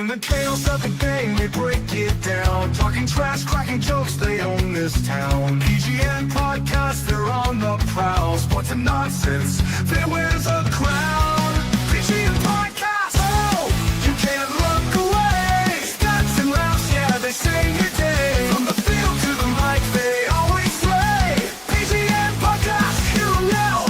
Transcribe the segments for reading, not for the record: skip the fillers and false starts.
In the chaos of the game, they break it down. Talking trash, cracking jokes, they own this town. PGN podcast, they're on the prowl. Sports and nonsense, they wears a crown. PGN podcast, oh, you can't look away. Stats and laughs, yeah, they sing your day. From the field to the mic, they always slay. PGN podcast, you know.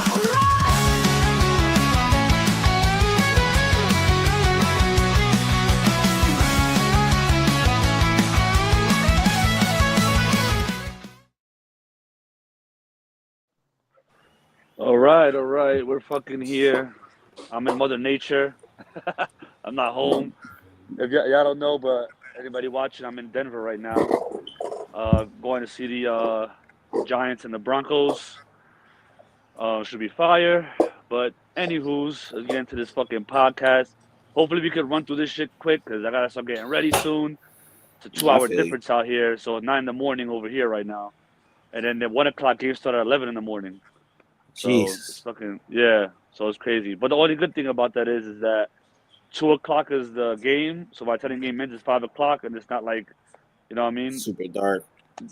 All right. We're fucking here. I'm in Mother Nature. I'm not home. If y'all don't know, but anybody watching, I'm in Denver right now. Going to see the Giants and the Broncos. Should be fire. But anywho's, let's get into this fucking podcast. Hopefully we can run through this shit quick because I gotta start getting ready soon. It's a 2-hour difference out here, so 9 in the morning over here right now. And then the 1 o'clock game started at 11 in the morning. So it's fucking, yeah, so it's crazy. But the only good thing about that is that 2 o'clock is the game. So by the time the game ends, it's 5 o'clock, and it's not like, you know what I mean? Super dark.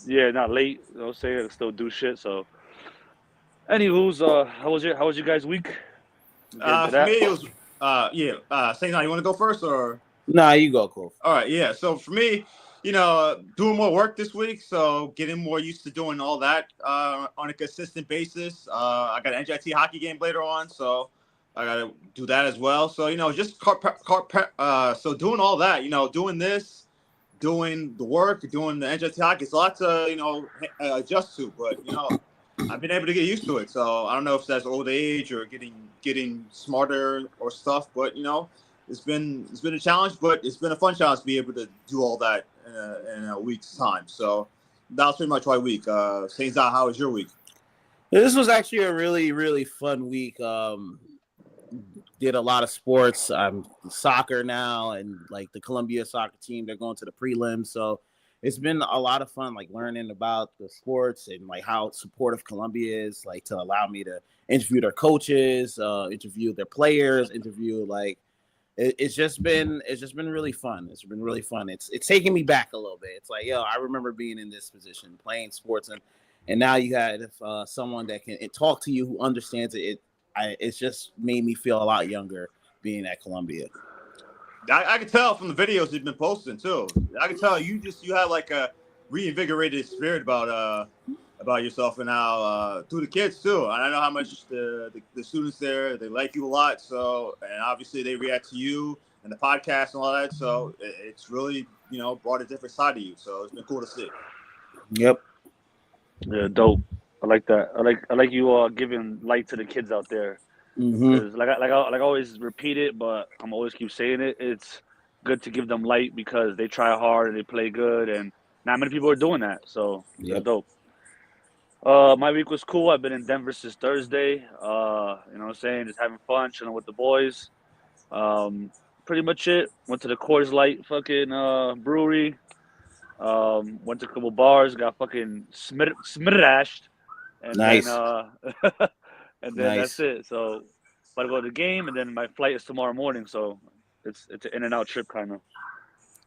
Yeah, not late. You know what I'm saying? I can still do shit. So, anywho's, how was your guys' week? For me, it was, St. John, you want to go first or? Nah, you go, Cole. All right, yeah. So for me, doing more work this week, so getting more used to doing all that on a consistent basis. I got an NJT hockey game later on, so I got to do that as well. So, just so doing all that, doing this, doing the work, doing the NJT hockey, it's a lot to, adjust to, but, I've been able to get used to it. So I don't know if that's old age or getting smarter or stuff, but, it's been a challenge, but it's been a fun challenge to be able to do all that in a week's time. So that was pretty much my week. St. John, how was your week? This was actually a really, really fun week. Did a lot of sports. I'm soccer now, and like the Columbia soccer team, they're going to the prelims. So it's been a lot of fun, like learning about the sports and like how supportive Columbia is, like to allow me to interview their coaches, interview their players, It's just been really fun. It's been really fun. It's taking me back a little bit. It's like, I remember being in this position, playing sports, and now you have someone that can talk to you who understands it. It's just made me feel a lot younger being at Columbia. I can tell from the videos you've been posting too. I can tell you have like a reinvigorated spirit about yourself and how through the kids too. And I know how much the students there, they like you a lot. So, and obviously they react to you and the podcast and all that. So it's really, brought a different side of you. So it's been cool to see. Yep. Yeah, dope. I like that. I like you giving light to the kids out there. Mm-hmm. Like I always repeat it, but I'm always keep saying it. It's good to give them light because they try hard and they play good, and not many people are doing that. So it's dope. My week was cool. I've been in Denver since Thursday. You know what I'm saying? Just having fun, chilling with the boys. Pretty much it. Went to the Coors Light fucking brewery. Went to a couple bars, got fucking smirashed. And nice. Then, and then Nice. that's it. So, but I go to the game, and then my flight is tomorrow morning. So it's an in and out trip kind of.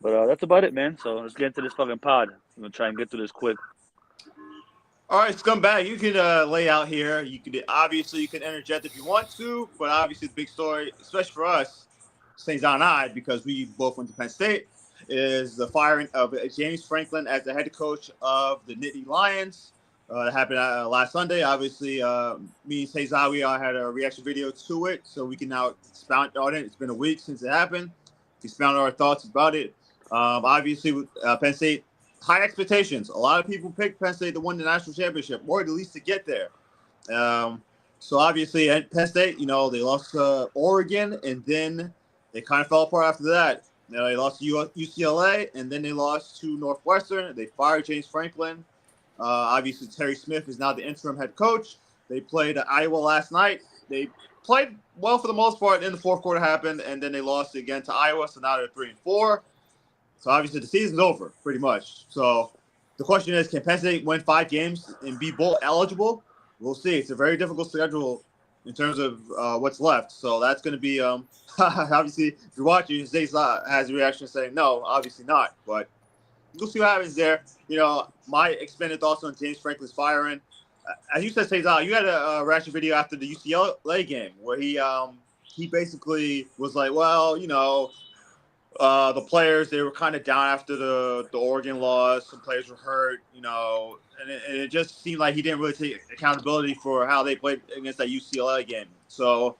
But that's about it, man. So let's get into this fucking pod. I'm gonna try and get through this quick. All right, scumbag, you can lay out here. You can interject if you want to, but obviously the big story, especially for us, St. John and I, because we both went to Penn State, is the firing of James Franklin as the head coach of the Nittany Lions. That happened last Sunday. Obviously, me and St. John, we had a reaction video to it, so we can now expound on it. It's been a week since it happened. Expound our thoughts about it. Obviously, Penn State, high expectations. A lot of people picked Penn State to win the national championship, or at least to get there. So obviously, at Penn State, they lost to Oregon, and then they kind of fell apart after that. They lost to UCLA, and then they lost to Northwestern. They fired James Franklin. Obviously, Terry Smith is now the interim head coach. They played Iowa last night. They played well for the most part. In the fourth quarter happened, and then they lost again to Iowa. So now they're 3-4. So obviously the season's over pretty much. So the question is, can Penn State win 5 games and be bowl eligible? We'll see. It's a very difficult schedule in terms of what's left. So that's going to be obviously if you're watching, Zay has a reaction saying no, obviously not. But we'll see what happens there. My expanded thoughts on James Franklin's firing. As you said, Cesar, you had a reaction video after the UCLA game where he basically was like, well, the players, they were kind of down after the Oregon loss. Some players were hurt, and it just seemed like he didn't really take accountability for how they played against that UCLA game. So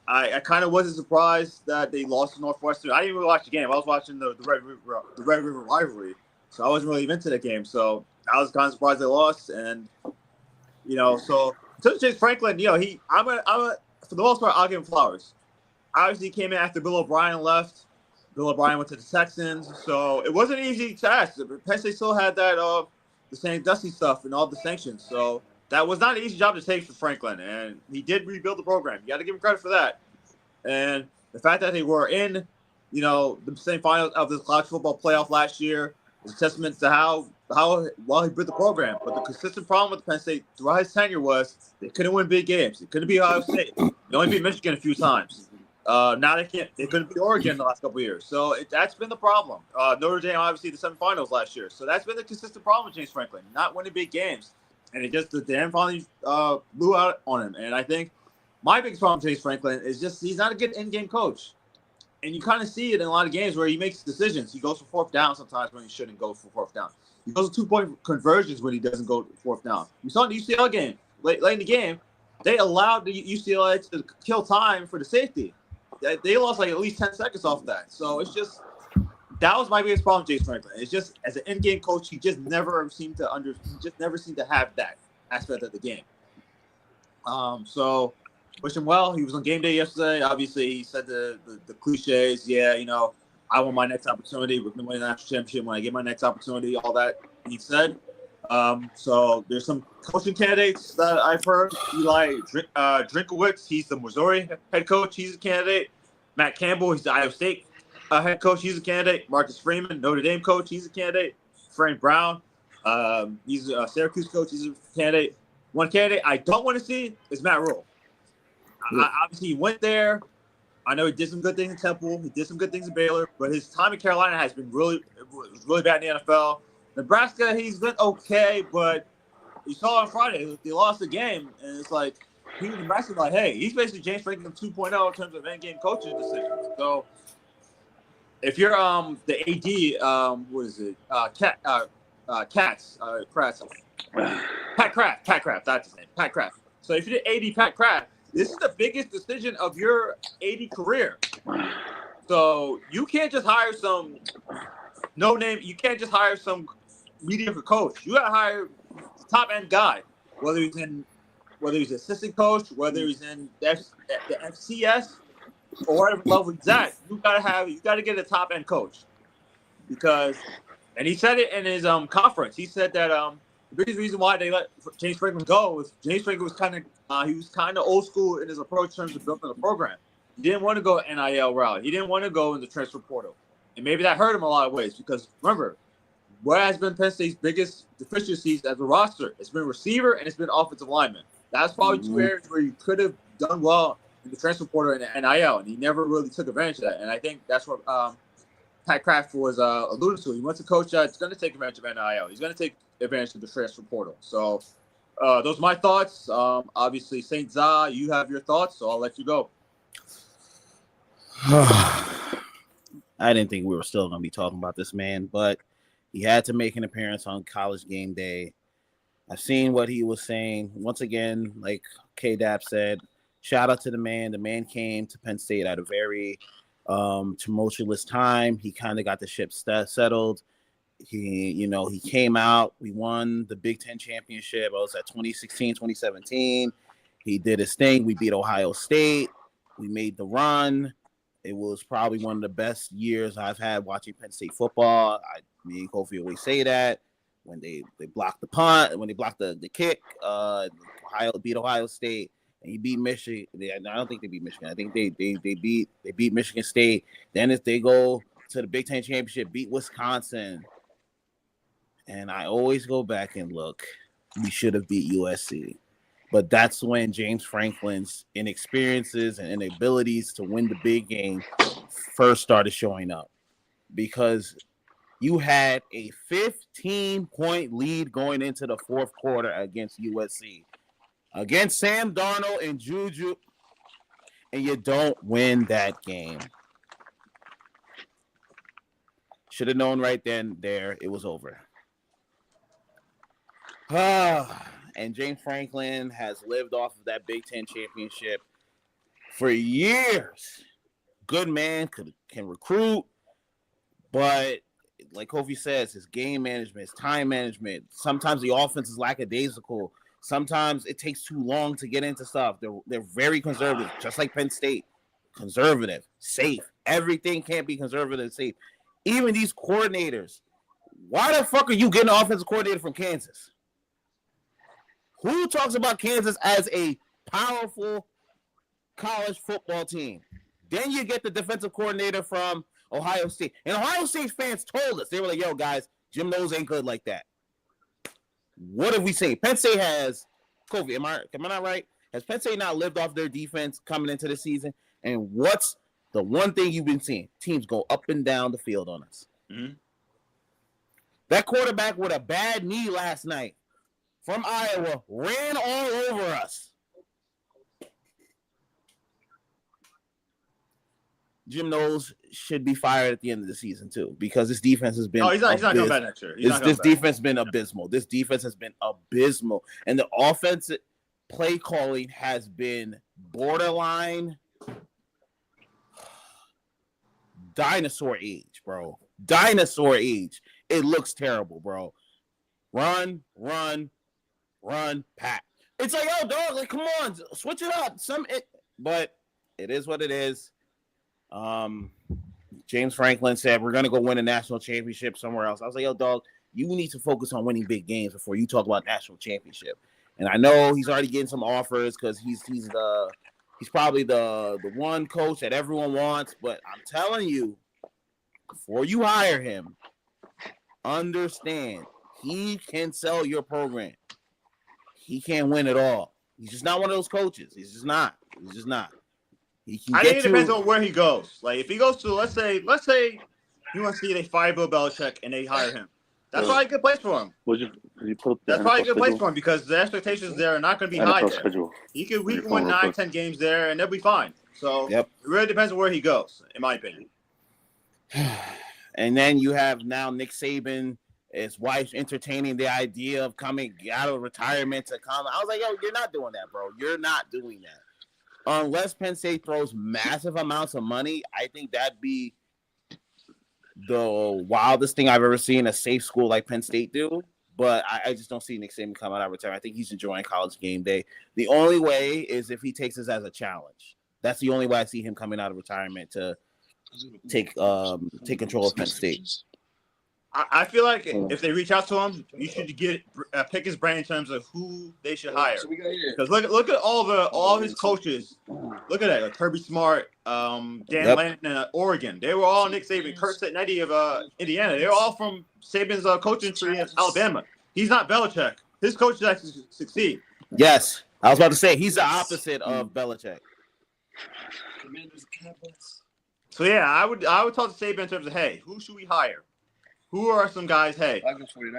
I kind of wasn't surprised that they lost to Northwestern. I didn't really watch the game. I was watching the Red River rivalry, so I wasn't really into that game. So I was kind of surprised they lost. And so in terms of James Franklin, I'm a for the most part, I'll give him flowers. Obviously, he came in after Bill O'Brien left. Bill O'Brien went to the Texans, so it wasn't an easy task. Penn State still had that the St. Dusty stuff and all the sanctions, so that was not an easy job to take for Franklin, and he did rebuild the program. You got to give him credit for that. And the fact that they were in, the semifinals of the college football playoff last year is a testament to how well he built the program. But the consistent problem with Penn State throughout his tenure was they couldn't win big games. They couldn't beat Ohio State. They only beat Michigan a few times. Now they can't. They couldn't beat Oregon the last couple of years. So that's been the problem. Notre Dame, obviously, the semifinals last year. So that's been the consistent problem with James Franklin, not winning big games. And the dam finally blew out on him. And I think my biggest problem with James Franklin is just he's not a good in-game coach. And you kind of see it in a lot of games where he makes decisions. He goes for fourth down sometimes when he shouldn't go for fourth down. He goes for 2-point conversions when he doesn't go for fourth down. We saw in the UCLA game, late in the game, they allowed the UCLA to kill time for the safety. They lost like at least 10 seconds off that. So it's just that was my biggest problem with James Franklin. It's just as an in-game coach, he just never seemed to have that aspect of the game. So wish him well. He was on game day yesterday. Obviously, he said the cliches. Yeah, I want my next opportunity. We're going to win the national championship when I get my next opportunity. All that he said. So there's some coaching candidates that I've heard. Eli Drinkowitz, he's the Missouri head coach. He's a candidate. Matt Campbell, he's the Iowa State head coach. He's a candidate. Marcus Freeman, Notre Dame coach. He's a candidate. Frank Brown, he's a Syracuse coach. He's a candidate. One candidate I don't want to see is Matt Rule. Obviously, he went there. I know he did some good things in Temple. He did some good things in Baylor. But his time in Carolina has been really bad in the NFL. Nebraska, he's been okay, but you saw on Friday, they lost the game, and it's like, he was Nebraska like, hey, he's basically James Franklin 2.0 in terms of end-game coaching decisions. So if you're the AD, what is it? Pat Kraft, that's his name, Pat Kraft. So if you're the AD, Pat Kraft, this is the biggest decision of your AD career. So you can't just hire some no-name, you can't just hire some mediocre coach. You got to hire the top-end guy, whether he's assistant coach, whether he's in the FCS, or whatever level he's at. You got to get a top-end coach and he said it in his conference. He said that the biggest reason why they let James Franklin go was James Franklin was kind of old school in his approach in terms of building the program. He didn't want to go NIL route. He didn't want to go in the transfer portal. And maybe that hurt him a lot of ways because, remember, what has been Penn State's biggest deficiencies as a roster? It's been receiver and it's been offensive lineman. That's probably two areas where you could have done well in the transfer portal and NIL, and he never really took advantage of that. And I think that's what Pat Kraft was alluding to. He wants a coach that's going to take advantage of NIL. He's going to take advantage of the transfer portal. So those are my thoughts. Obviously, St. Za, you have your thoughts, so I'll let you go. I didn't think we were still going to be talking about this man, but he had to make an appearance on College Game Day. I've seen what he was saying. Once again, like K-Dap said, shout out to the man. The man came to Penn State at a very tumultuous time. He kind of got the ship settled. He came out. We won the Big Ten championship. I was at 2016, 2017. He did his thing. We beat Ohio State. We made the run. It was probably one of the best years I've had watching Penn State football. Me and Kofi always say that when they blocked the punt, when they blocked the kick, Ohio beat Ohio State, and he beat Michigan. I don't think they beat Michigan. I think they beat Michigan State. Then if they go to the Big Ten championship, beat Wisconsin, and I always go back and look. We should have beat USC. But that's when James Franklin's inexperiences and inabilities to win the big game first started showing up, because you had a 15-point lead going into the fourth quarter against USC, against Sam Darnold and Juju, and you don't win that game. Should have known right then, there, it was over. And James Franklin has lived off of that Big Ten championship for years. Good man, can recruit, but like Kofi says, his game management, his time management, sometimes the offense is lackadaisical. Sometimes it takes too long to get into stuff. They're very conservative, just like Penn State. Conservative, safe. Everything can't be conservative and safe. Even these coordinators. Why the fuck are you getting an offensive coordinator from Kansas? Who talks about Kansas as a powerful college football team? Then you get the defensive coordinator from Ohio State. And Ohio State fans told us, they were like, yo, guys, Jim Knowles ain't good like that. What have we seen? Penn State has, Kofi, am I not right? Has Penn State not lived off their defense coming into the season? And what's the one thing you've been seeing? Teams go up and down the field on us. Mm-hmm. That quarterback with a bad knee last night from Iowa ran all over us. Jim Knowles should be fired at the end of the season too, because this defense has been. No, he's not coming back next year. This defense has been abysmal. This defense has been abysmal, and the offensive play calling has been borderline dinosaur age, bro. Dinosaur age. It looks terrible, bro. Run, pack. It's like, yo, dog, like, come on, switch it up. But it is what it is. James Franklin said, we're going to go win a national championship somewhere else. I was like, yo, dog, you need to focus on winning big games before you talk about national championship. And I know he's already getting some offers because he's probably the one coach that everyone wants. But I'm telling you, before you hire him, understand he can sell your program. He can't win it all. He's just not one of those coaches. He's just not. He can I think it depends on where he goes. Like if he goes to, let's say UNC, they fire Bill Belichick and they hire him. That's probably a good place for him. That's probably a good place for him because the expectations there are not going to be high there. He can win 9-10 games there and they'll be fine. So It really depends on where he goes, in my opinion. And then you have now Nick Saban, his wife entertaining the idea of coming out of retirement to come. I was like, yo, you're not doing that, bro. You're not doing that. Unless Penn State throws massive amounts of money, I think that'd be the wildest thing I've ever seen a safe school like Penn State do. But I just don't see Nick Saban come out of retirement. I think he's enjoying college game day. The only way is if he takes this as a challenge. That's the only way I see him coming out of retirement to take control of Penn State. I feel like if they reach out to him, you should pick his brain in terms of who they should hire. Because look at all his coaches. Look at that, like Kirby Smart, Dan Lannon, Oregon. They were all Nick Saban. Kurt Stetnetti of Indiana. They were all from Saban's coaching tree in Alabama. He's not Belichick. His coaches actually succeed. Yes, I was about to say he's the opposite of Belichick. So yeah, I would talk to Saban in terms of, hey, who should we hire? Who are some guys, hey,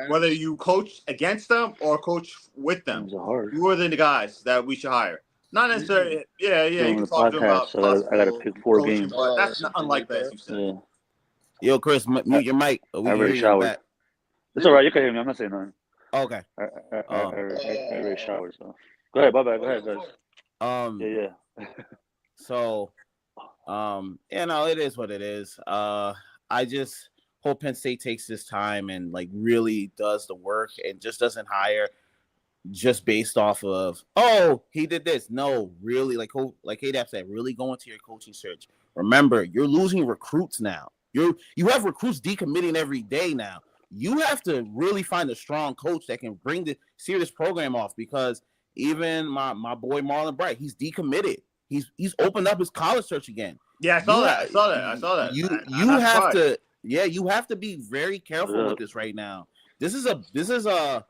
whether you coach against them or coach with them, who are the guys that we should hire? Not necessarily, yeah, you can talk to them about so I got to pick 4 games. But that's not unlikely, as you said. Yeah. Yo, Chris, mute your mic. I already showered. It's all right. You can hear me. I'm not saying nothing. Okay. I already showered, so. Go ahead, bye-bye. Go ahead, guys. Yeah. So, it is what it is. I just hope Penn State takes this time and like really does the work and just doesn't hire just based off of, oh, he did this. No, really, like K-Dap said, really go into your coaching search. Remember, you're losing recruits now. You have recruits decommitting every day now. You have to really find a strong coach that can bring the serious program off, because even my boy Marlon Bright, he's decommitted. He's opened up his college search again. Yeah, I saw that. You have to be very careful with this right now. This is a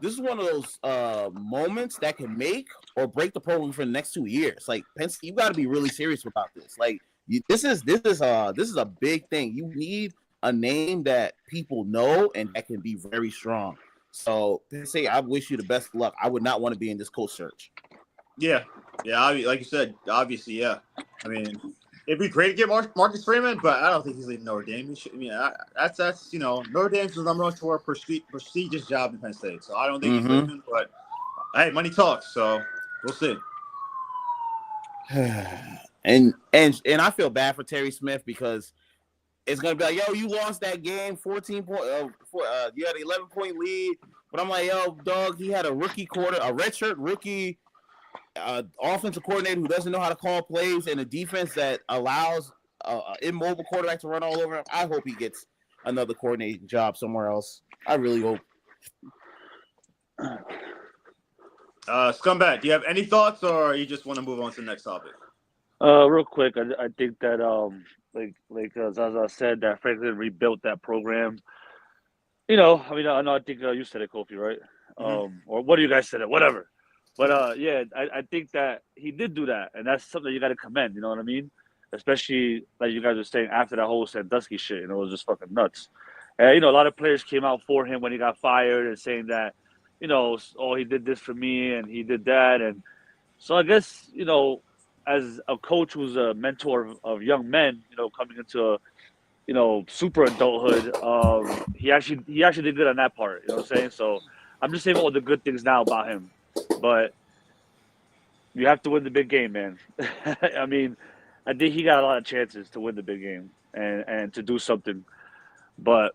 this is one of those moments that can make or break the program for the next 2 years. Like Penn State, you got to be really serious about this. Like this is a big thing. You need a name that people know and that can be very strong. So Penn State, I wish you the best of luck. I would not want to be in this coach search. Yeah, like you said, obviously, yeah. I mean, it'd be great to get Marcus Freeman, but I don't think he's leaving Notre Dame. That's Notre Dame's the number one for prestigious job in Penn State, so I don't think he's leaving. But hey, money talks, so we'll see. and I feel bad for Terry Smith because it's gonna be like, yo, you lost that game, 14 point. You had an 11-point lead, but I'm like, yo, dog, he had a redshirt rookie. Offensive coordinator who doesn't know how to call plays and a defense that allows an immobile quarterback to run all over him. I hope he gets another coordinating job somewhere else. I really hope. Scumbag, do you have any thoughts, or you just want to move on to the next topic? Real quick, I think that like Zaza said, that Franklin rebuilt that program. I think you said it, Kofi, right? Or what do you guys said it? Whatever. But yeah, I think that he did do that, and that's something you got to commend. You know what I mean? Especially like you guys were saying after that whole Sandusky shit, it was just fucking nuts. And a lot of players came out for him when he got fired and saying that, oh, he did this for me and he did that, and so I guess as a coach who's a mentor of young men, coming into super adulthood, he actually did good on that part. You know what I'm saying? So I'm just saying all the good things now about him. But you have to win the big game, man. I mean, I think he got a lot of chances to win the big game and to do something. But,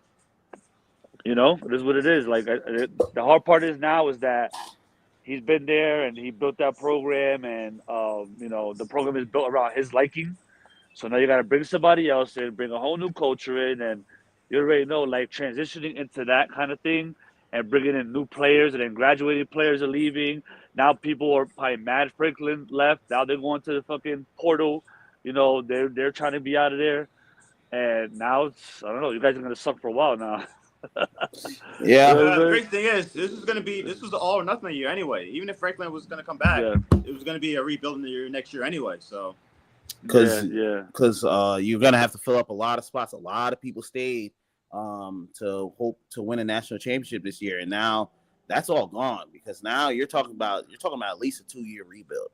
it is what it is. Like, the hard part is now is that he's been there and he built that program and, the program is built around his liking. So now you got to bring somebody else in, bring a whole new culture in, and you already know, like, transitioning into that kind of thing and bringing in new players, and then graduating players are leaving. Now people are probably mad Franklin left. Now they're going to the fucking portal. They're trying to be out of there. And now I don't know. You guys are gonna suck for a while now. Yeah. The great thing is, this was the all or nothing year anyway. Even if Franklin was gonna come back, it was gonna be a rebuilding year next year anyway. So. Because you're gonna have to fill up a lot of spots. A lot of people stayed to hope to win a national championship this year, and now that's all gone because now you're talking about at least a 2-year rebuild.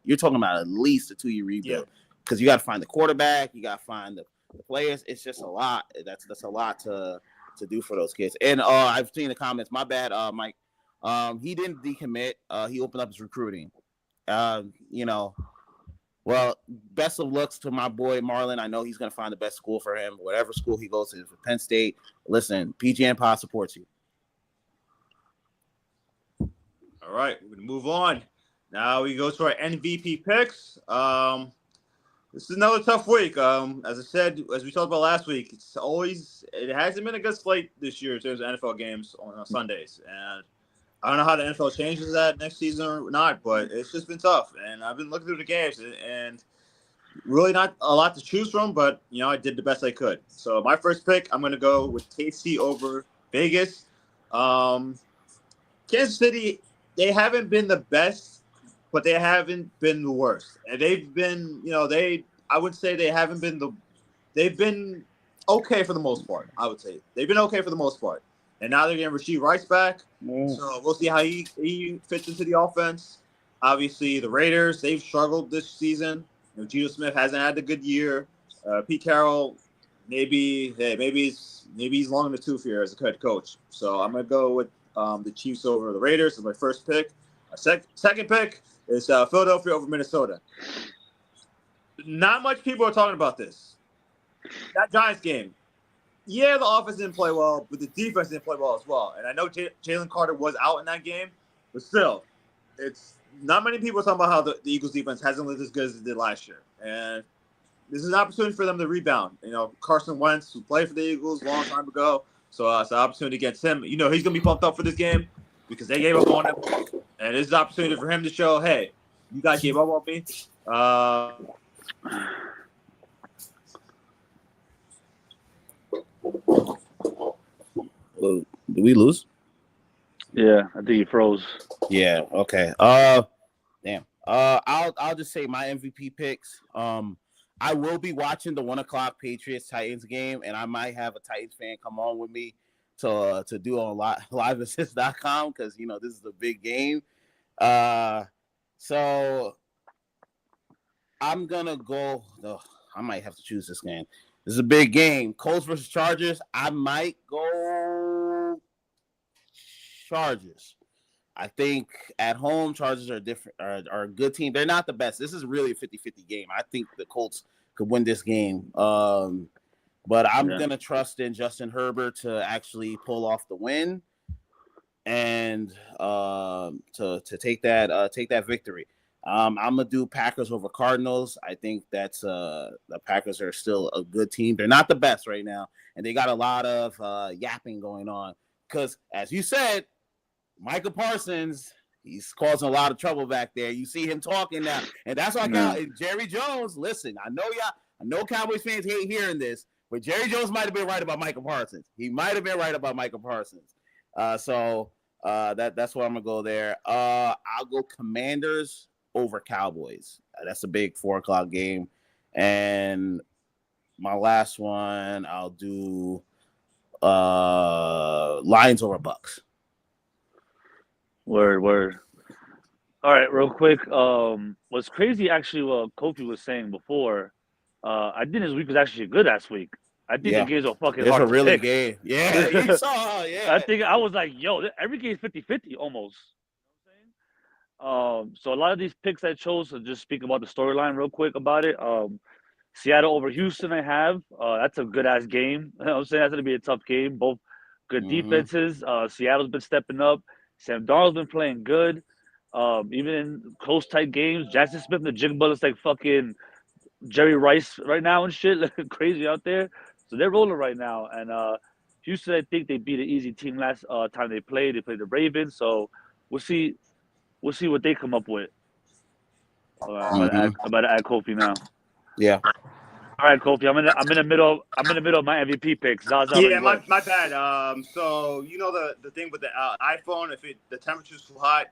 Because you got to find the quarterback, you got to find the players. It's just a lot. That's a lot to do for those kids. And I've seen the comments. My bad, Mike. He didn't decommit. He opened up his recruiting. Well, best of lucks to my boy Marlon. I know he's going to find the best school for him. Whatever school he goes to, for Penn State. Listen, PGN Pod supports you. All right, we're going to move on. Now we go to our MVP picks. This is another tough week. As I said, as we talked about last week, it hasn't been a good slate this year in terms of NFL games on Sundays. And I don't know how the NFL changes that next season or not, but it's just been tough. And I've been looking through the games and really not a lot to choose from, but, I did the best I could. So my first pick, I'm going to go with KC over Vegas. Kansas City, they haven't been the best, but they haven't been the worst. And they've been, I would say they've been okay for the most part, I would say. They've been okay for the most part. And now they're getting Rasheed Rice back. So we'll see how he fits into the offense. Obviously, the Raiders, they've struggled this season. Geno Smith hasn't had a good year. Pete Carroll, maybe he's long in the tooth here as a head coach. So I'm going to go with the Chiefs over the Raiders as my first pick. My second pick is Philadelphia over Minnesota. Not much people are talking about this. That Giants game. Yeah, the offense didn't play well, but the defense didn't play well as well. And I know Jalen Carter was out in that game, but still, it's not many people are talking about how the Eagles defense hasn't looked as good as it did last year. And this is an opportunity for them to rebound. Carson Wentz, who played for the Eagles a long time ago, so it's an opportunity against him. He's going to be pumped up for this game because they gave up on him. And it's an opportunity for him to show, hey, you guys gave up on me. Did we lose? Yeah, I think he froze. Yeah. Okay. Damn. I'll just say my MVP picks. I will be watching the 1:00 Patriots Titans game, and I might have a Titans fan come on with me to do on liveassist.com because this is a big game. So I'm gonna go. Oh, I might have to choose this game. This is a big game. Colts versus Chargers. I might go Chargers. I think at home, Chargers are different. Are a good team. They're not the best. This is really a 50-50 game. I think the Colts could win this game. But I'm gonna trust in Justin Herbert to actually pull off the win and to take that victory. I'm gonna do Packers over Cardinals. I think that's the Packers are still a good team. They're not the best right now, and they got a lot of yapping going on. Because as you said, Micah Parsons, he's causing a lot of trouble back there. You see him talking now, and that's why Jerry Jones. Listen, I know Cowboys fans hate hearing this, but Jerry Jones might have been right about Micah Parsons. He might have been right about Micah Parsons. So that's where I'm gonna go there. I'll go Commanders over Cowboys. That's a big 4:00 game. And my last one, I'll do Lions over Bucks. Word. All right, real quick. What's crazy actually what Kofi was saying before, I think his week was actually good last week. I think the games are fucking hard to really pick. Game. Yeah, you saw, yeah. I think I was like, yo, every game is 50-50 almost. You know what I'm saying? So a lot of these picks I chose to just speak about the storyline real quick about it. Seattle over Houston I have. That's a good ass game. You know what I'm saying? That's gonna be a tough game. Both good defenses. Seattle's been stepping up. Sam Darnold's been playing good. Even in close tight games, Jackson Smith and the Jig Bullets like fucking Jerry Rice right now and shit, looking crazy out there. So they're rolling right now. And Houston, I think they beat an easy team last time they played. They played the Ravens. So we'll see what they come up with. I'm about to add Kofi now. Yeah. All right, Kofi. I'm in the middle of my MVP picks. Yeah, my bad. So the thing with the iPhone, if the temperature's too hot.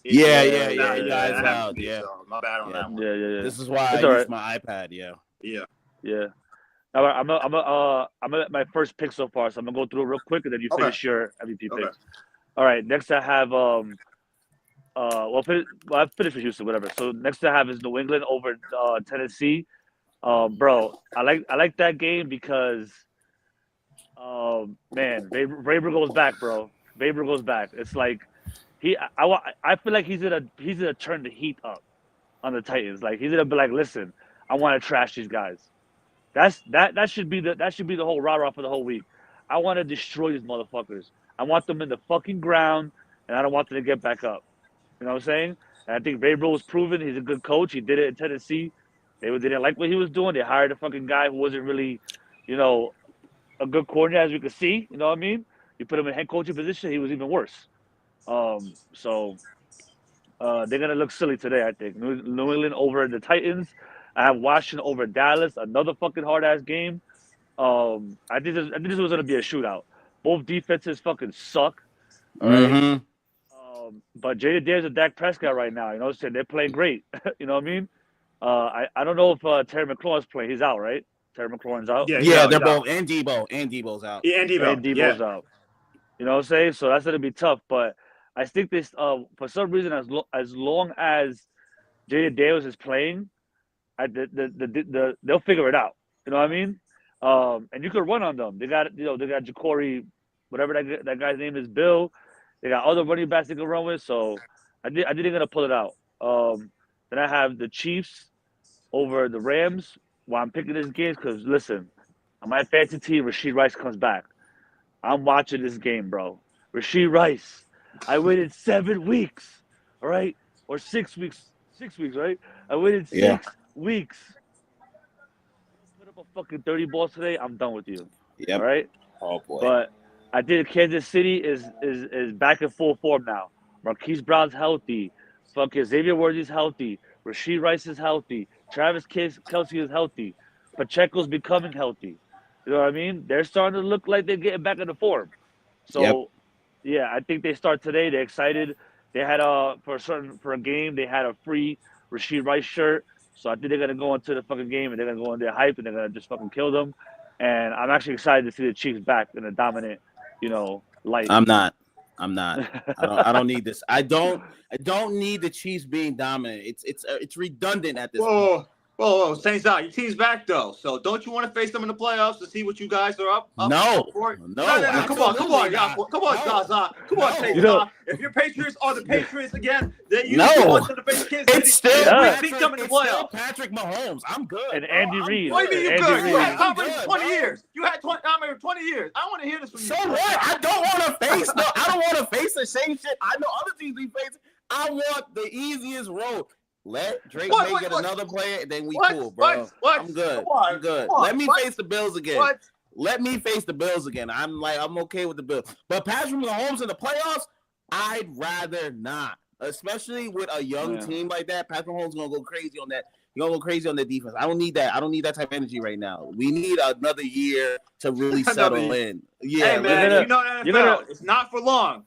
It dies out. Yeah. So my bad on that one. Yeah. This is why I use my iPad. Yeah. All right, I'm at my first pick so far, so I'm gonna go through it real quick, and then you finish your MVP picks. All right. Next I have I finished with Houston, whatever. So next I have is New England over Tennessee. Bro, I like that game because, man, Vrabel goes back, bro. Vrabel goes back. It's like I feel like he's gonna turn the heat up on the Titans. Like he's gonna be like, listen, I want to trash these guys. That should be the whole rah-rah for the whole week. I want to destroy these motherfuckers. I want them in the fucking ground, and I don't want them to get back up. You know what I'm saying? And I think Vrabel was proven he's a good coach. He did it in Tennessee. They didn't like what he was doing. They hired a fucking guy who wasn't really, a good coordinator, as we could see. You know what I mean? You put him in head coaching position, he was even worse. So they're gonna look silly today. I think New England over the Titans. I have Washington over Dallas. Another fucking hard ass game. I think this was gonna be a shootout. Both defenses fucking suck. Right? But Jaden Daniels and Dak Prescott right now, they're playing great. You know what I mean? I don't know if Terry McLaurin's playing. He's out, right? Terry McLaurin's out. Yeah, they're both. And Debo's out. Yeah, and Debo's out. You know what I'm saying? So that's gonna be tough. But I think this, for some reason, as long as Jaden Daniels is playing, they'll figure it out. You know what I mean? And you could run on them. They got Ja'Cory, whatever that guy's name is, Bill. They got other running backs they can run with. So I think they're gonna pull it out. Then I have the Chiefs over the Rams. Why I'm picking this game because listen, on my fantasy team, Rashid Rice comes back. I'm watching this game, bro. Rashid Rice. I waited 7 weeks, all right, or 6 weeks. 6 weeks, right? I waited 6 weeks. Put up a fucking 30 balls today. I'm done with you. Yep. All right. Oh boy. But I think Kansas City is back in full form now. Marquise Brown's healthy. Fucking Xavier Worthy's healthy. Rashid Rice is healthy. Travis Kelce is healthy. Pacheco's becoming healthy. You know what I mean? They're starting to look like they're getting back into form. So Yeah, I think they start today. They're excited. They had for a game they had a free Rasheed Rice shirt. So I think they're gonna go into the fucking game and they're gonna go in there hype and they're gonna just fucking kill them. And I'm actually excited to see the Chiefs back in a dominant, light. I'm not. I don't need this. I don't need the Chiefs being dominant. It's redundant at this point. Whoa, Saints out. Your team's back though, so don't you want to face them in the playoffs to see what you guys are up No. for? No, Come on, Zaza. Come on, Saints. If your Patriots are the Patriots again, then you want them to face Kansas City. It's still beat them in the playoffs. Patrick Mahomes. I'm good. And Andy Reid. What do you mean you good? You had confidence good, 20 years. You had 20 years. I want to hear this from you. So what? I don't want to face. No, I don't want to face the same shit. I know other teams be facing. I want the easiest road. Let Drake get another player, and then we cool, bro. I'm good. I'm good. Let me face the Bills again. Let me face the Bills again. I'm okay with the Bills. But Patrick Mahomes in the playoffs, I'd rather not. Especially with a young team like that. Patrick Mahomes gonna go crazy on that. He's gonna go crazy on the defense. I don't need that. I don't need that type of energy right now. We need another year to really settle in. Yeah, hey, man, you know NFL, it's not for long.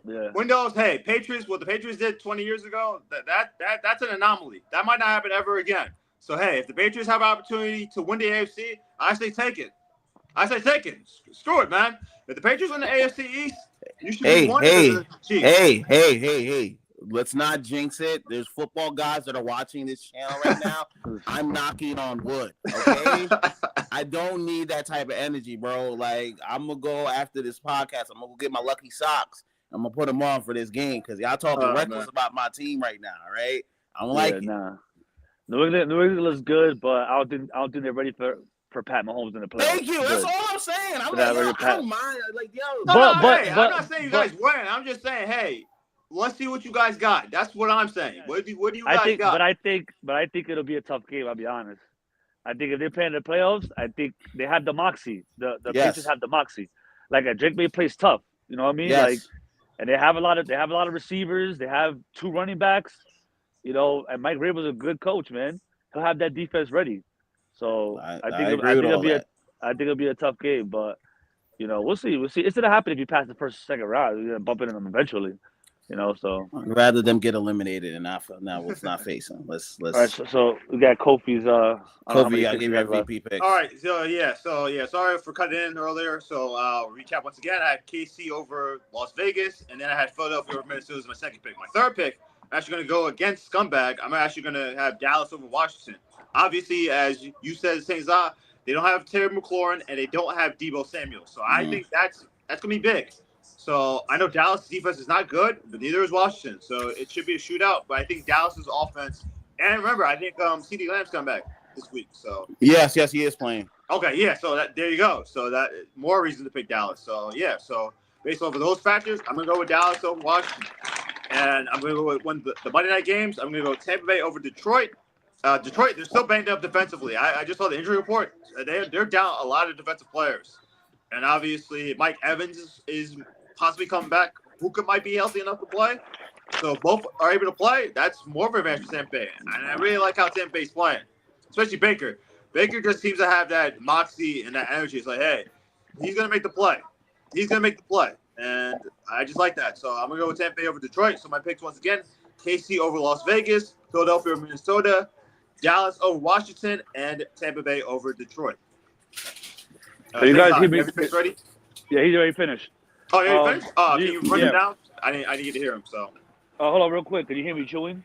Yeah. Windows, hey, Patriots, what the Patriots did 20 years ago, that's an anomaly. That might not happen ever again. So, hey, if the Patriots have an opportunity to win the AFC, I say take it. Screw it, man. If the Patriots win the AFC East, you should be one of the Chiefs. Hey. Let's not jinx it. There's football guys that are watching this channel right now. I'm knocking on wood, okay? I don't need that type of energy, bro. Like, I'm going to go after this podcast. I'm going to go get my lucky socks. I'm gonna put them on for this game because y'all talking reckless about my team right now, right? I don't like it. Nah. New England looks good, but I don't think they're ready for Pat Mahomes in the playoffs. Thank you. That's all I'm saying. I'm like, I don't mind. Like, I'm not saying you guys win. I'm just saying, hey, let's see what you guys got. That's what I'm saying. What do you guys got? But I think it'll be a tough game. I'll be honest. I think if they're playing the playoffs, I think they have the moxie. The Patriots have the moxie. Like Drake May plays tough. You know what I mean? Yes. Like. And they have a lot of receivers. They have 2 running backs, and Mike Vrabel's a good coach, man. He'll have that defense ready. So I think it'll be a tough game, but we'll see. It's gonna happen if you pass the first, second round. You're gonna bump into them eventually. So I'd rather them get eliminated and not face them. Let's. All right, so we got Kofi's. Kofi, I gave you MVP pick. All right, so sorry for cutting in earlier. So recap once again. I had KC over Las Vegas, and then I had Philadelphia over Minnesota as my second pick. My third pick, I'm actually going to go against Scumbag. I'm actually going to have Dallas over Washington. Obviously, as you said, Saints, they don't have Terry McLaurin and they don't have Deebo Samuel. So I think that's going to be big. So I know Dallas' defense is not good, but neither is Washington. So it should be a shootout. But I think Dallas' offense, and remember, I think CeeDee Lamb's come back this week. So yes, he is playing. Okay, yeah. So there you go. So that more reason to pick Dallas. So yeah. So based off of those factors, I'm gonna go with Dallas over Washington, and I'm gonna go with one of the Monday night games. I'm gonna go Tampa Bay over Detroit. Detroit, they're still banged up defensively. I just saw the injury report. They're down a lot of defensive players, and obviously Mike Evans is possibly coming back. Puka might be healthy enough to play. So if both are able to play, that's more of an advantage for Tampa Bay. And I really like how Tampa Bay's playing, especially Baker. Baker just seems to have that moxie and that energy. It's like, hey, he's going to make the play. And I just like that. So I'm going to go with Tampa Bay over Detroit. So my picks once again, KC over Las Vegas, Philadelphia over Minnesota, Dallas over Washington, and Tampa Bay over Detroit. So you guys, your picks ready? Yeah, he's already finished. Oh, you already finished? Can you run it down? I didn't get to hear him, so. Hold on real quick. Can you hear me chewing?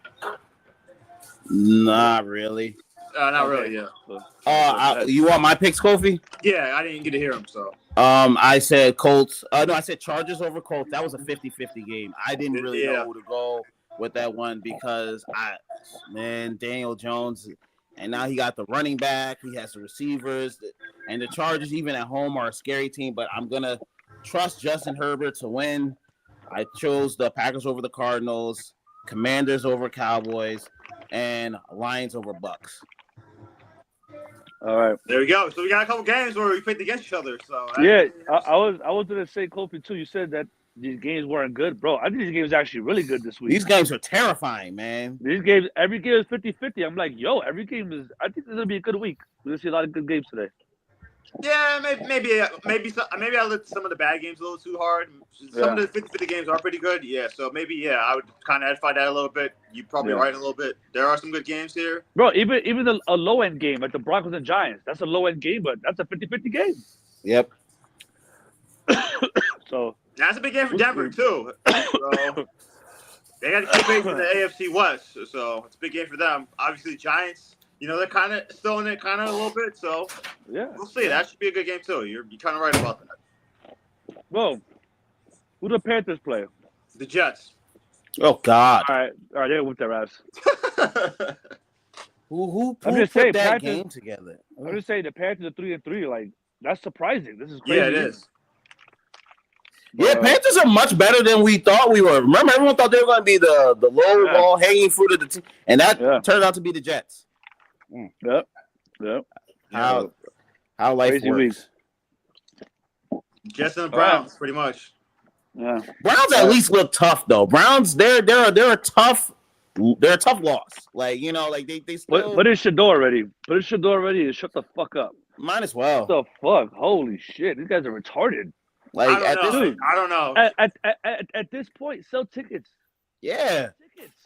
Not really. Not really, yeah. You want my picks, Kofi? Yeah, I didn't get to hear him, so. I said Colts. No, I said Chargers over Colts. That was a 50-50 game. I didn't really know who to go with that one because Daniel Jones, and now he got the running back. He has the receivers, and the Chargers, even at home, are a scary team. But I'm gonna trust Justin Herbert to win. I chose the Packers over the Cardinals, Commanders over Cowboys, and Lions over Bucks. All right. There we go. So we got a couple games where we picked against each other. So I was gonna say, Kofi, too. You said that these games weren't good, bro. I think these games are actually really good this week. These games are terrifying, man. These games, every game is 50-50. I'm like, every game is. I think this is gonna be a good week. We're gonna see a lot of good games today. Yeah, maybe I looked at some of the bad games a little too hard. Some of the 50-50 games are pretty good. Yeah, so maybe I would kind of edify that a little bit. You're probably right a little bit. There are some good games here. Bro, even a low end game like the Broncos and Giants, that's a low end game, but that's a 50-50 game. Yep. So that's a big game for Denver too. So they got to keep pace in the AFC West, so it's a big game for them. Obviously, Giants. They're kind of still in it, kind of a little bit. So we'll see. That should be a good game too. You're kind of right about that. Well, who do the Panthers play? The Jets. Oh God! All right, they whip their ass. Who I'm just put saying, that Panthers, game together? I'm just saying the Panthers are 3-3. Like that's surprising. This is crazy. Yeah, it is. Yeah, Panthers are much better than we thought we were. Remember, everyone thought they were going to be the low ball hanging fruit of the team, and that turned out to be the Jets. Yep. How life crazy works. Week. Jets and the Browns, pretty much. Yeah. Browns at least look tough though. Browns, they're a tough loss. Like they still. Put in Shador already. And shut the fuck up. Might as well. What the fuck? Holy shit! These guys are retarded. Like I don't know. At this point, sell tickets. Yeah.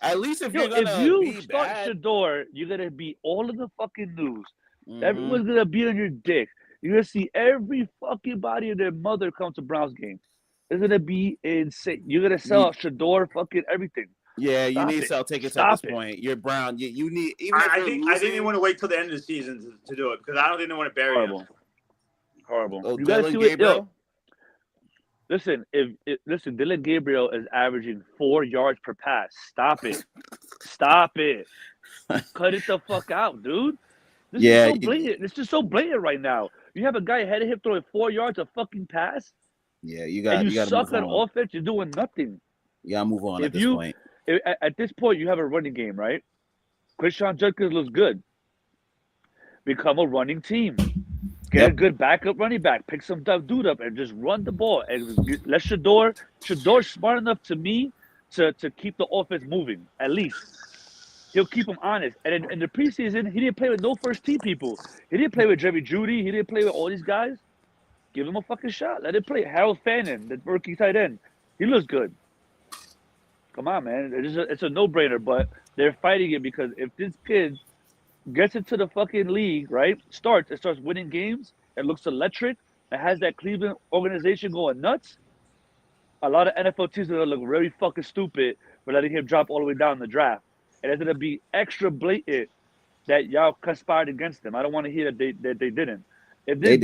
At least if you're gonna if you be start bad. Shador, you're gonna be all in the fucking news. Mhm. Everyone's gonna be on your dick. You're gonna see every fucking body of their mother come to Browns game. It's gonna be insane. You're gonna sell Shador fucking everything. Yeah, you Stop need it. to sell tickets Stop at this point. You're Brown. You need. Even if I you're think they want to wait till the end of the season to do it because I don't think they want to bury him. Horrible. Oh, You guys Dylan see what? Gabriel? Listen, Dylan Gabriel is averaging 4 yards per pass. Stop it. Cut it the fuck out, dude. This is so blatant. It's just so blatant right now. You have a guy head and hip throwing 4 yards a fucking pass. Yeah, you got. And you gotta suck move on on. offense. You're doing nothing. You gotta move on at this point. At this point, you have a running game, right? Christian Jenkins looks good. Become a running team. Get a good backup running back. Pick some dude up and just run the ball. And let Shador's smart enough to me to keep the offense moving, at least. He'll keep them honest. And in the preseason, he didn't play with no first-team people. He didn't play with Jerry Jeudy. He didn't play with all these guys. Give him a fucking shot. Let him play. Harold Fannin, the rookie tight end. He looks good. Come on, man. It's a no-brainer, but they're fighting it because if this kid gets into the fucking league, right, starts winning games and looks electric and has that Cleveland organization going nuts, a lot of NFL teams are going to look very fucking stupid for letting him drop all the way down in the draft. And it's going to be extra blatant that y'all conspired against them. I don't want to hear that they didn't. If this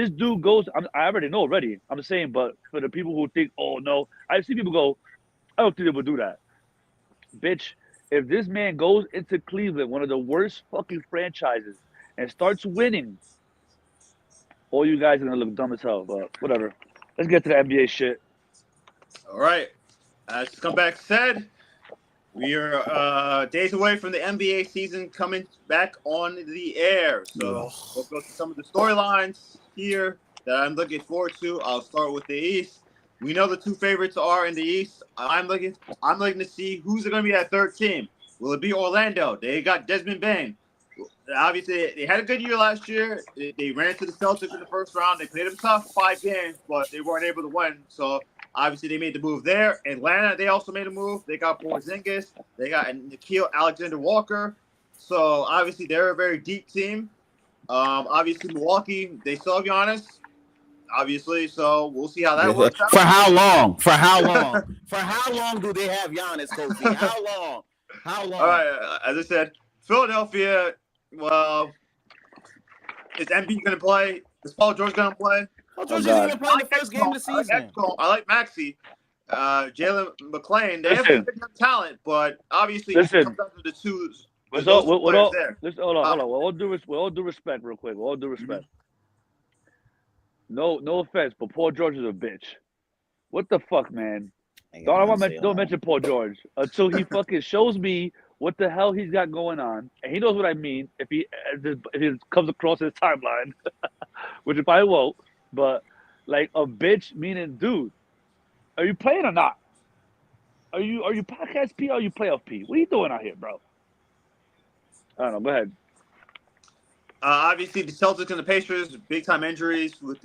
dude goes, I already know already. I'm just saying, but for the people who think, oh, no, I see people go, I don't think they would do that. Bitch, if this man goes into Cleveland, one of the worst fucking franchises, and starts winning, all you guys are going to look dumb as hell. But whatever. Let's get to the NBA shit. All right. As Scumbag said, we are days away from the NBA season coming back on the air. So we'll go through some of the storylines here that I'm looking forward to. I'll start with the East. We know the two favorites are in the East. I'm looking to see who's going to be that third team. Will it be Orlando? They got Desmond Bain. Obviously, they had a good year last year. They ran into the Celtics in the first round. They played them tough 5 games, but they weren't able to win. So, obviously, they made the move there. Atlanta, they also made a move. They got Porzingis. They got Nikhil Alexander-Walker. So, obviously, they're a very deep team. Obviously, Milwaukee, they still have Giannis. Obviously, so we'll see how that works out. For how long? For how long do they have Giannis, Kofi? How long? All right, as I said, Philadelphia, well, is Embiid going to play? Is Paul George going to play? Paul George isn't even playing the first game of the season. I like Maxey. Jalen McClain. They have good talent, but obviously it comes down to the two. Hold on. With all due respect, real quick. With all due respect. No offense, but Paul George is a bitch. What the fuck, man? Don't mention Paul George until he fucking shows me what the hell he's got going on, and he knows what I mean. If he comes across his timeline, which he probably won't, but like a bitch meaning, dude, are you playing or not? Are you podcast P or are you playoff P? What are you doing out here, bro? I don't know. Go ahead. Obviously, the Celtics and the Pacers, big time injuries with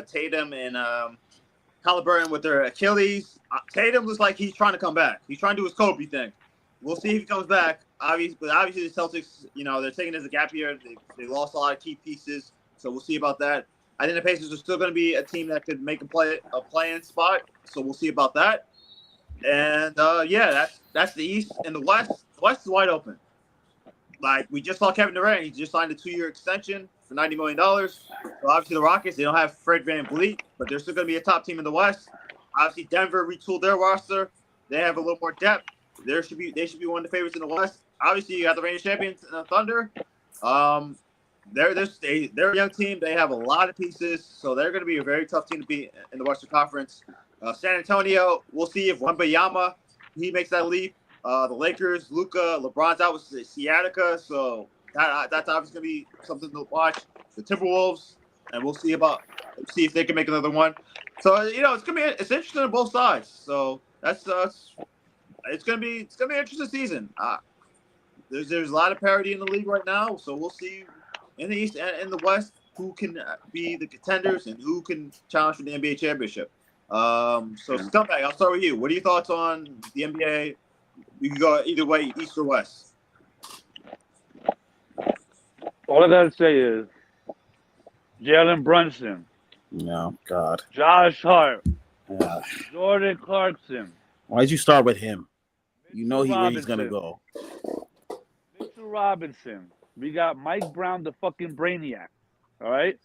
Tatum and Halliburton with their Achilles. Tatum looks like he's trying to come back. He's trying to do his Kobe thing. We'll see if he comes back. Obviously, the Celtics, they're taking it as a gap year. They lost a lot of key pieces, so we'll see about that. I think the Pacers are still going to be a team that could make a play-in spot, so we'll see about that. And that's the East. And the West is wide open. Like, we just saw Kevin Durant. He just signed a 2-year extension for $90 million. So obviously the Rockets, they don't have Fred VanVleet, but they're still going to be a top team in the West. Obviously Denver retooled their roster. They have a little more depth. They should be one of the favorites in the West. Obviously you got the reigning champions and the Thunder. They're a young team. They have a lot of pieces, so they're going to be a very tough team to beat in the Western Conference. San Antonio, we'll see if Wembanyama, he makes that leap. The Lakers, Luka, LeBron's out with sciatica, so that's obviously going to be something to watch. The Timberwolves, and we'll see if they can make another one. So it's interesting on both sides. So that's it's going to be an interesting season. There's a lot of parity in the league right now, so we'll see in the East and in the West who can be the contenders and who can challenge for the NBA championship. Scumbag, I'll start with you. What are your thoughts on the NBA? You can go either way, East or West. All I gotta say is Jalen Brunson. No, God. Josh Hart. Yeah. Jordan Clarkson. Why'd you start with him? You know where he's Robinson. gonna go. Mitchell Robinson. We got Mike Brown, the fucking brainiac. All right?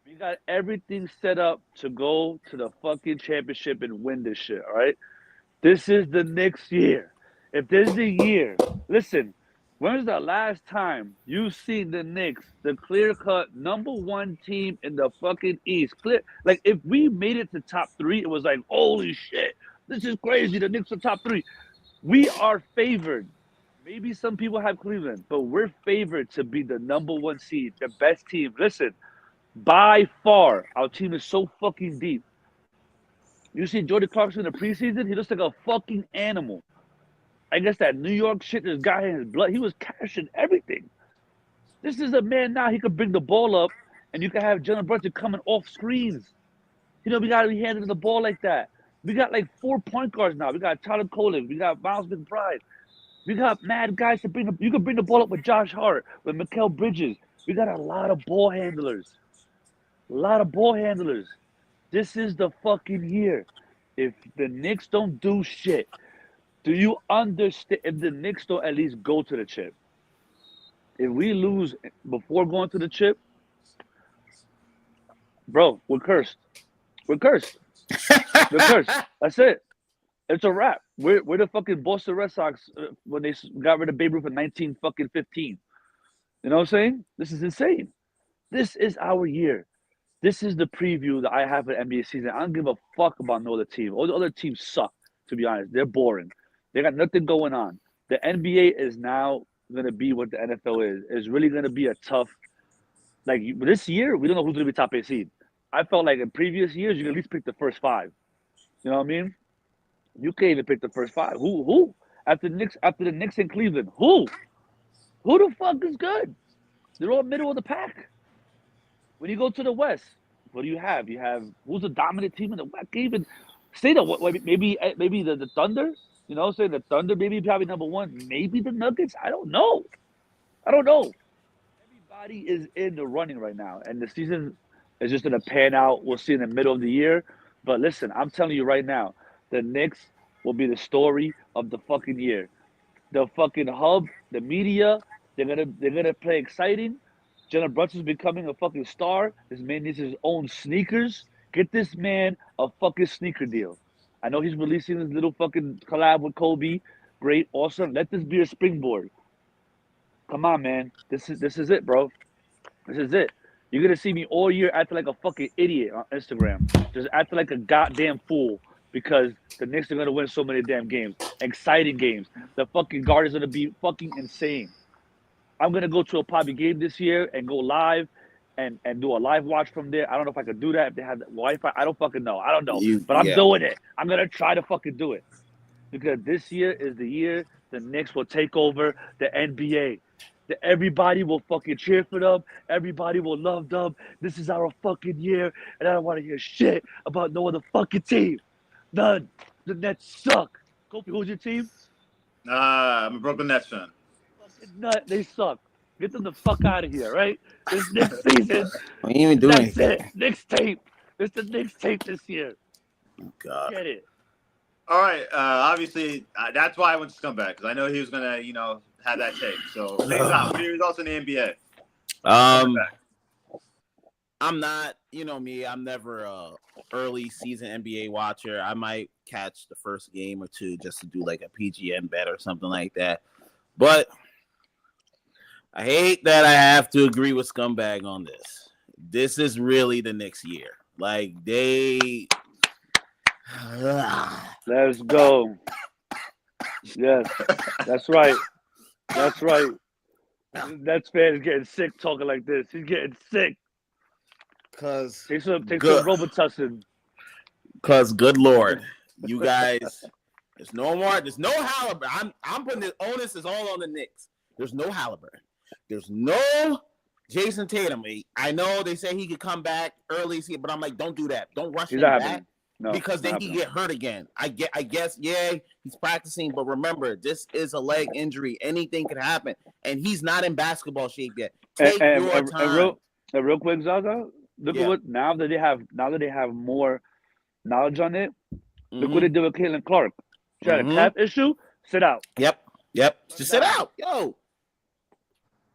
We got everything set up to go to the fucking championship and win this shit. All right? This is the next year. If this is the year, listen, when was the last time you seen the Knicks, the clear-cut #1 team in the fucking East? Like, if we made it to top 3, it was like, holy shit, this is crazy. The Knicks are top 3. We are favored. Maybe some people have Cleveland, but we're favored to be the #1 seed, the best team. Listen, by far, our team is so fucking deep. You see Jordan Clarkson in the preseason, he looks like a fucking animal. I guess that New York shit just got in his blood. He was cashing everything. This is a man now, he could bring the ball up, and you can have Jalen Brunson coming off screens. We got to be handling the ball like that. We got like 4 point guards now. We got Tyler Colin. We got Miles McBride. We got mad guys to bring you can bring the ball up with Josh Hart, with Mikal Bridges. We got a lot of ball handlers. This is the fucking year. If the Knicks don't do shit, do you understand? If the Knicks don't at least go to the chip, if we lose before going to the chip, bro, we're cursed. We're cursed. That's it. It's a wrap. We're the fucking Boston Red Sox when they got rid of Babe Ruth in 1915. You know what I'm saying? This is insane. This is our year. This is the preview that I have for the NBA season. I don't give a fuck about no other team. All the other teams suck, to be honest. They're boring. They got nothing going on. The NBA is now going to be what the NFL is. It's really going to be a tough, like this year, we don't know who's going to be top 8 seed. I felt like in previous years, you can at least pick the first 5. You know what I mean? You can't even pick the first 5. Who? After the Knicks in Cleveland, who? Who the fuck is good? They're all middle of the pack. When you go to the West, what do you have? You have who's the dominant team in the West? Even say maybe the Thunder. You know, say the Thunder, maybe probably #1. Maybe the Nuggets. I don't know. Everybody is in the running right now, and the season is just going to pan out. We'll see in the middle of the year. But listen, I'm telling you right now, the Knicks will be the story of the fucking year. The fucking hub, the media, they're gonna play exciting. Jalen Brunson's becoming a fucking star. This man needs his own sneakers. Get this man a fucking sneaker deal. I know he's releasing his little fucking collab with Kobe. Great, awesome. Let this be a springboard. Come on, man. This is it, bro. This is it. You're gonna see me all year acting like a fucking idiot on Instagram. Just acting like a goddamn fool because the Knicks are gonna win so many damn games. Exciting games. The fucking guard is gonna be fucking insane. I'm gonna go to a Poppy game this year and go live and do a live watch from there. I don't know if I could do that if they have Wi-Fi. I don't fucking know. I don't know. But I'm doing it. I'm gonna try to fucking do it. Because this year is the year the Knicks will take over the NBA. that everybody will fucking cheer for them. Everybody will love them. This is our fucking year, and I don't want to hear shit about no other fucking team. None. The Nets suck. Kofi, who's your team? I'm a Brooklyn Nets fan. Fucking nut. They suck. Get them the fuck out of here, right? This next season, We ain't even do that's anything. it. Next tape. It's the next tape this year. Oh, God. Get it. All right. Obviously, that's why I went to Scumbag, because I know he was gonna, have that take. So, what are your results in the NBA? I'm not, me. I'm never a early season NBA watcher. I might catch the first game or two just to do like a PGN bet or something like that. But I hate that I have to agree with Scumbag on this. This is really the next year. Like they. Let's go. Yes, that's right. That's right. Nets fan is getting sick talking like this. He's getting sick. Cause Take some Robitussin. Cause good Lord, you guys, there's no Halliburton. I'm putting the onus is all on the Knicks. There's no Halliburton. There's no Jason Tatum. I know they say he could come back early, but I'm like, don't do that. Don't rush him back. No, because then he get hurt again. I guess, yeah, he's practicing, but remember, this is a leg injury. Anything could happen, and he's not in basketball shape yet. Take your time. Real quick, Zaza, look at what now that they have more knowledge on it. Look what they did with Caitlin Clark. She had a calf issue. Sit out. Yep. Just sit out, yo.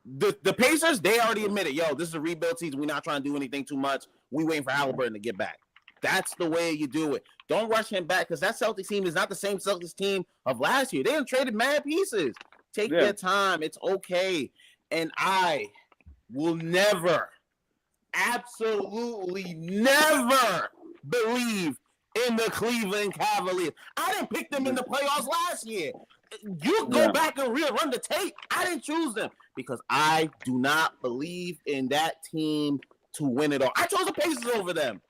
The Pacers, they already admitted, yo, this is a rebuild season. We're not trying to do anything too much. We waiting for Halliburton to get back. That's the way you do it. Don't rush him back because that Celtics team is not the same Celtics team of last year. They done traded mad pieces. Take their time. It's okay. And I will never, absolutely never believe in the Cleveland Cavaliers. I didn't pick them in the playoffs last year. You go back and run the tape. I didn't choose them because I do not believe in that team to win it all. I chose the Pacers over them.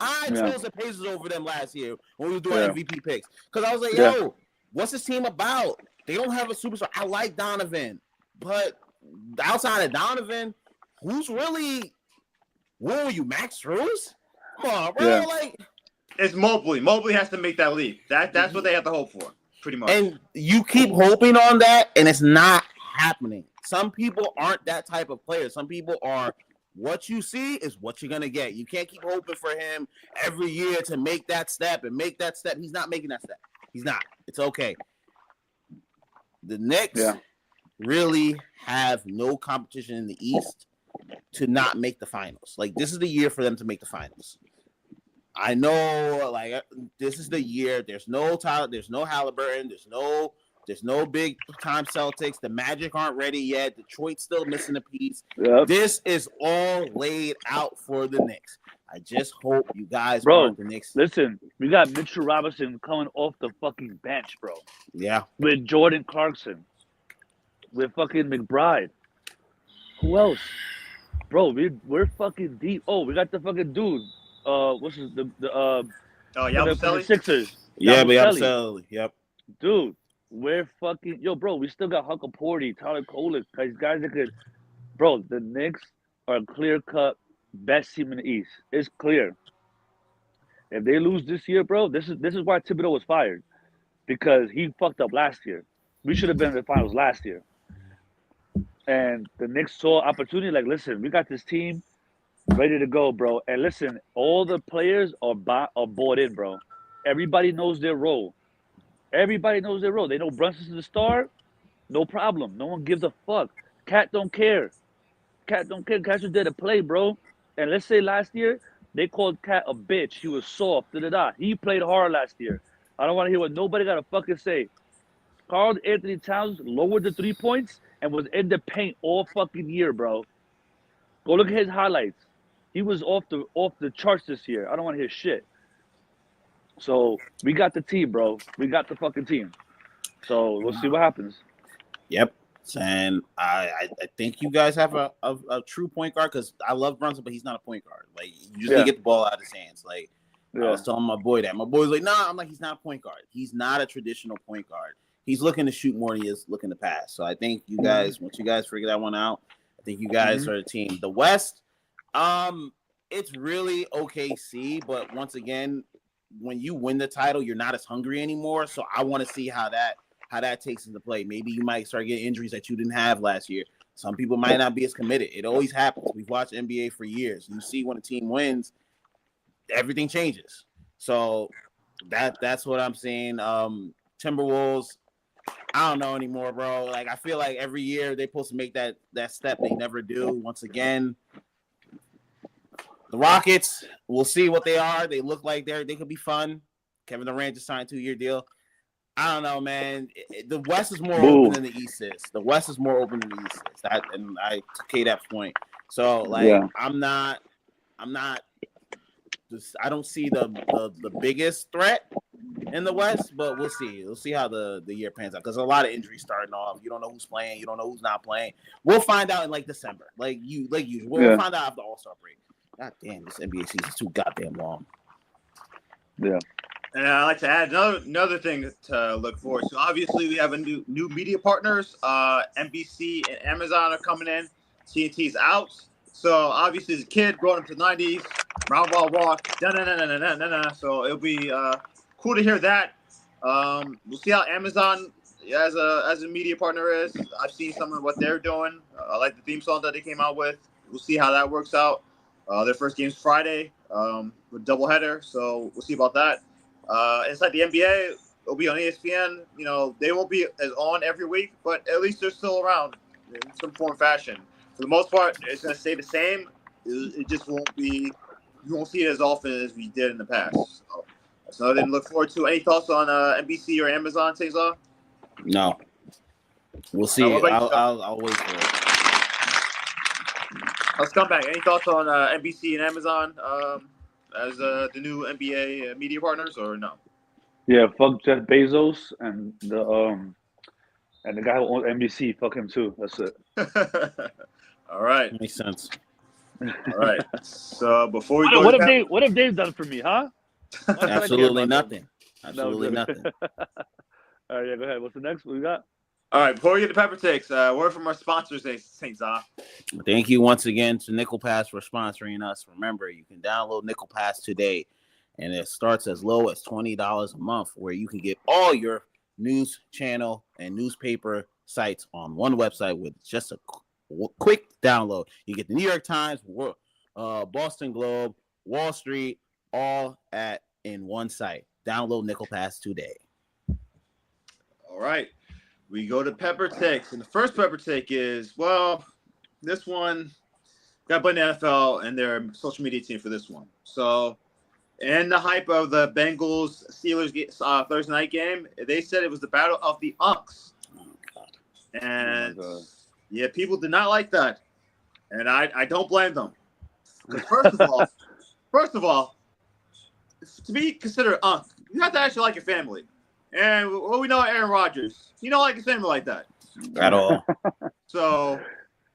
I chose the Pacers over them last year when we were doing MVP picks. Because I was like, yo, what's this team about? They don't have a superstar. I like Donovan. But outside of Donovan, who's really – what were you, Max Strus? Come on, bro. Yeah. Like, it's Mobley. Mobley has to make that leap. That's what they have to hope for, pretty much. And you keep hoping on that, and it's not happening. Some people aren't that type of player. Some people are – what you see is what you're going to get. You can't keep hoping for him every year to make that step and make that step. He's not making that step. He's not. It's okay. The Knicks really have no competition in the East to not make the finals. Like, this is the year for them to make the finals. I know, like, this is the year. There's no Tyler, there's no Halliburton, there's no big time Celtics. The Magic aren't ready yet. Detroit's still missing a piece. Yep. This is all laid out for the Knicks. I just hope you guys want the Knicks. Listen, we got Mitchell Robinson coming off the fucking bench, bro. Yeah. With Jordan Clarkson. With fucking McBride. Who else? Bro, we're fucking deep. Oh, we got the fucking dude. What's his the Yabusele? Sixers. Yeah, Yabusele. Yep. Dude. We're fucking bro. We still got Huckaporty, Tyler Kolek, guys that could, bro. The Knicks are a clear-cut best team in the East. It's clear. If they lose this year, bro, this is why Thibodeau was fired, because he fucked up last year. We should have been in the finals last year. And the Knicks saw opportunity. Like, listen, we got this team ready to go, bro. And listen, all the players are bought in, bro. Everybody knows their role. Everybody knows their role. They know Brunson's the star. No problem. No one gives a fuck. Cat don't care. Cat was there to play, bro. And let's say last year, they called Cat a bitch. He was soft. Da-da-da. He played hard last year. I don't want to hear what nobody got to fucking say. Karl Anthony Towns lowered the 3 points and was in the paint all fucking year, bro. Go look at his highlights. He was off the charts this year. I don't want to hear shit. So we got the team, bro. We got the fucking team. So we'll see what happens. Yep. And I think you guys have a true point guard, because I love Brunson, but he's not a point guard. Like, you just need to get the ball out of his hands. Like, I was telling my boy that. My boy's like, nah. I'm like, he's not a point guard. He's not a traditional point guard. he's looking to shoot more than he is looking to pass. So I think you guys, once you guys figure that one out, I think you guys are the team. The West, it's really OKC, but once again, when you win the title, you're not as hungry anymore. So I want to see how that takes into play. Maybe you might start getting injuries that you didn't have last year. Some people might not be as committed. It always happens. We've watched NBA for years. You see when a team wins, everything changes. So that's what I'm saying. Timberwolves, I don't know anymore, bro. Like, I feel like every year they're supposed to make that step. They never do. Once again, the Rockets, we'll see what they are. They look like they could be fun. Kevin Durant just signed a 2-year deal. I don't know, man. The West is more open than the East is. The West is more open than the East is. And I take that point. So, like, yeah. I'm not. I don't see the biggest threat in the West, but we'll see. We'll see how the year pans out because a lot of injuries starting off. You don't know who's playing. You don't know who's not playing. We'll find out in like December, like usual. We'll find out after the All-Star break. God damn, this NBA season's too goddamn long. Yeah. And I'd like to add another thing to look forward to. Obviously, we have a new media partners. NBC and Amazon are coming in. TNT's out. So obviously, as a kid growing up to the 90s, round ball walk, so it'll be cool to hear that. We'll see how Amazon as a media partner is. I've seen some of what they're doing. I like the theme song that they came out with. We'll see how that works out. Their first game's Friday with doubleheader, so we'll see about that. Inside the NBA, it'll be on ESPN. You know, they won't be as on every week, but at least they're still around in some form or fashion. For the most part, it's going to stay the same. It just won't be – you won't see it as often as we did in the past. So that's another thing to look forward to. Any thoughts on NBC or Amazon, Cesar? No. We'll see. I'll wait for it. Let's come back. Any thoughts on NBC and Amazon as the new NBA media partners, or no? Yeah, fuck Jeff Bezos and the guy who owns NBC. Fuck him too. That's it. All right. Makes sense. All right. So before we go, what have Dave done for me, huh? Absolutely nothing. Absolutely nothing. All right, yeah, go ahead. What's the next one we got? All right, before we get to Pepper Takes, word from our sponsors, St. Zah. Thank you once again to Nickel Pass for sponsoring us. Remember, you can download Nickel Pass today, and it starts as low as $20 a month, where you can get all your news channel and newspaper sites on one website with just a quick download. You get the New York Times, Boston Globe, Wall Street, all in one site. Download Nickel Pass today. All right. We go to Pepper Takes, and the first Pepper Take is, well, this one got by the NFL and their social media team for this one. So, in the hype of the Bengals-Steelers Thursday night game, they said it was the battle of the Unks. Oh, God. And, yeah, people did not like that. And I don't blame them. Because first of all, to be considered Unk, you have to actually like your family. And what we know of Aaron Rodgers, he don't like his family like that. At all. So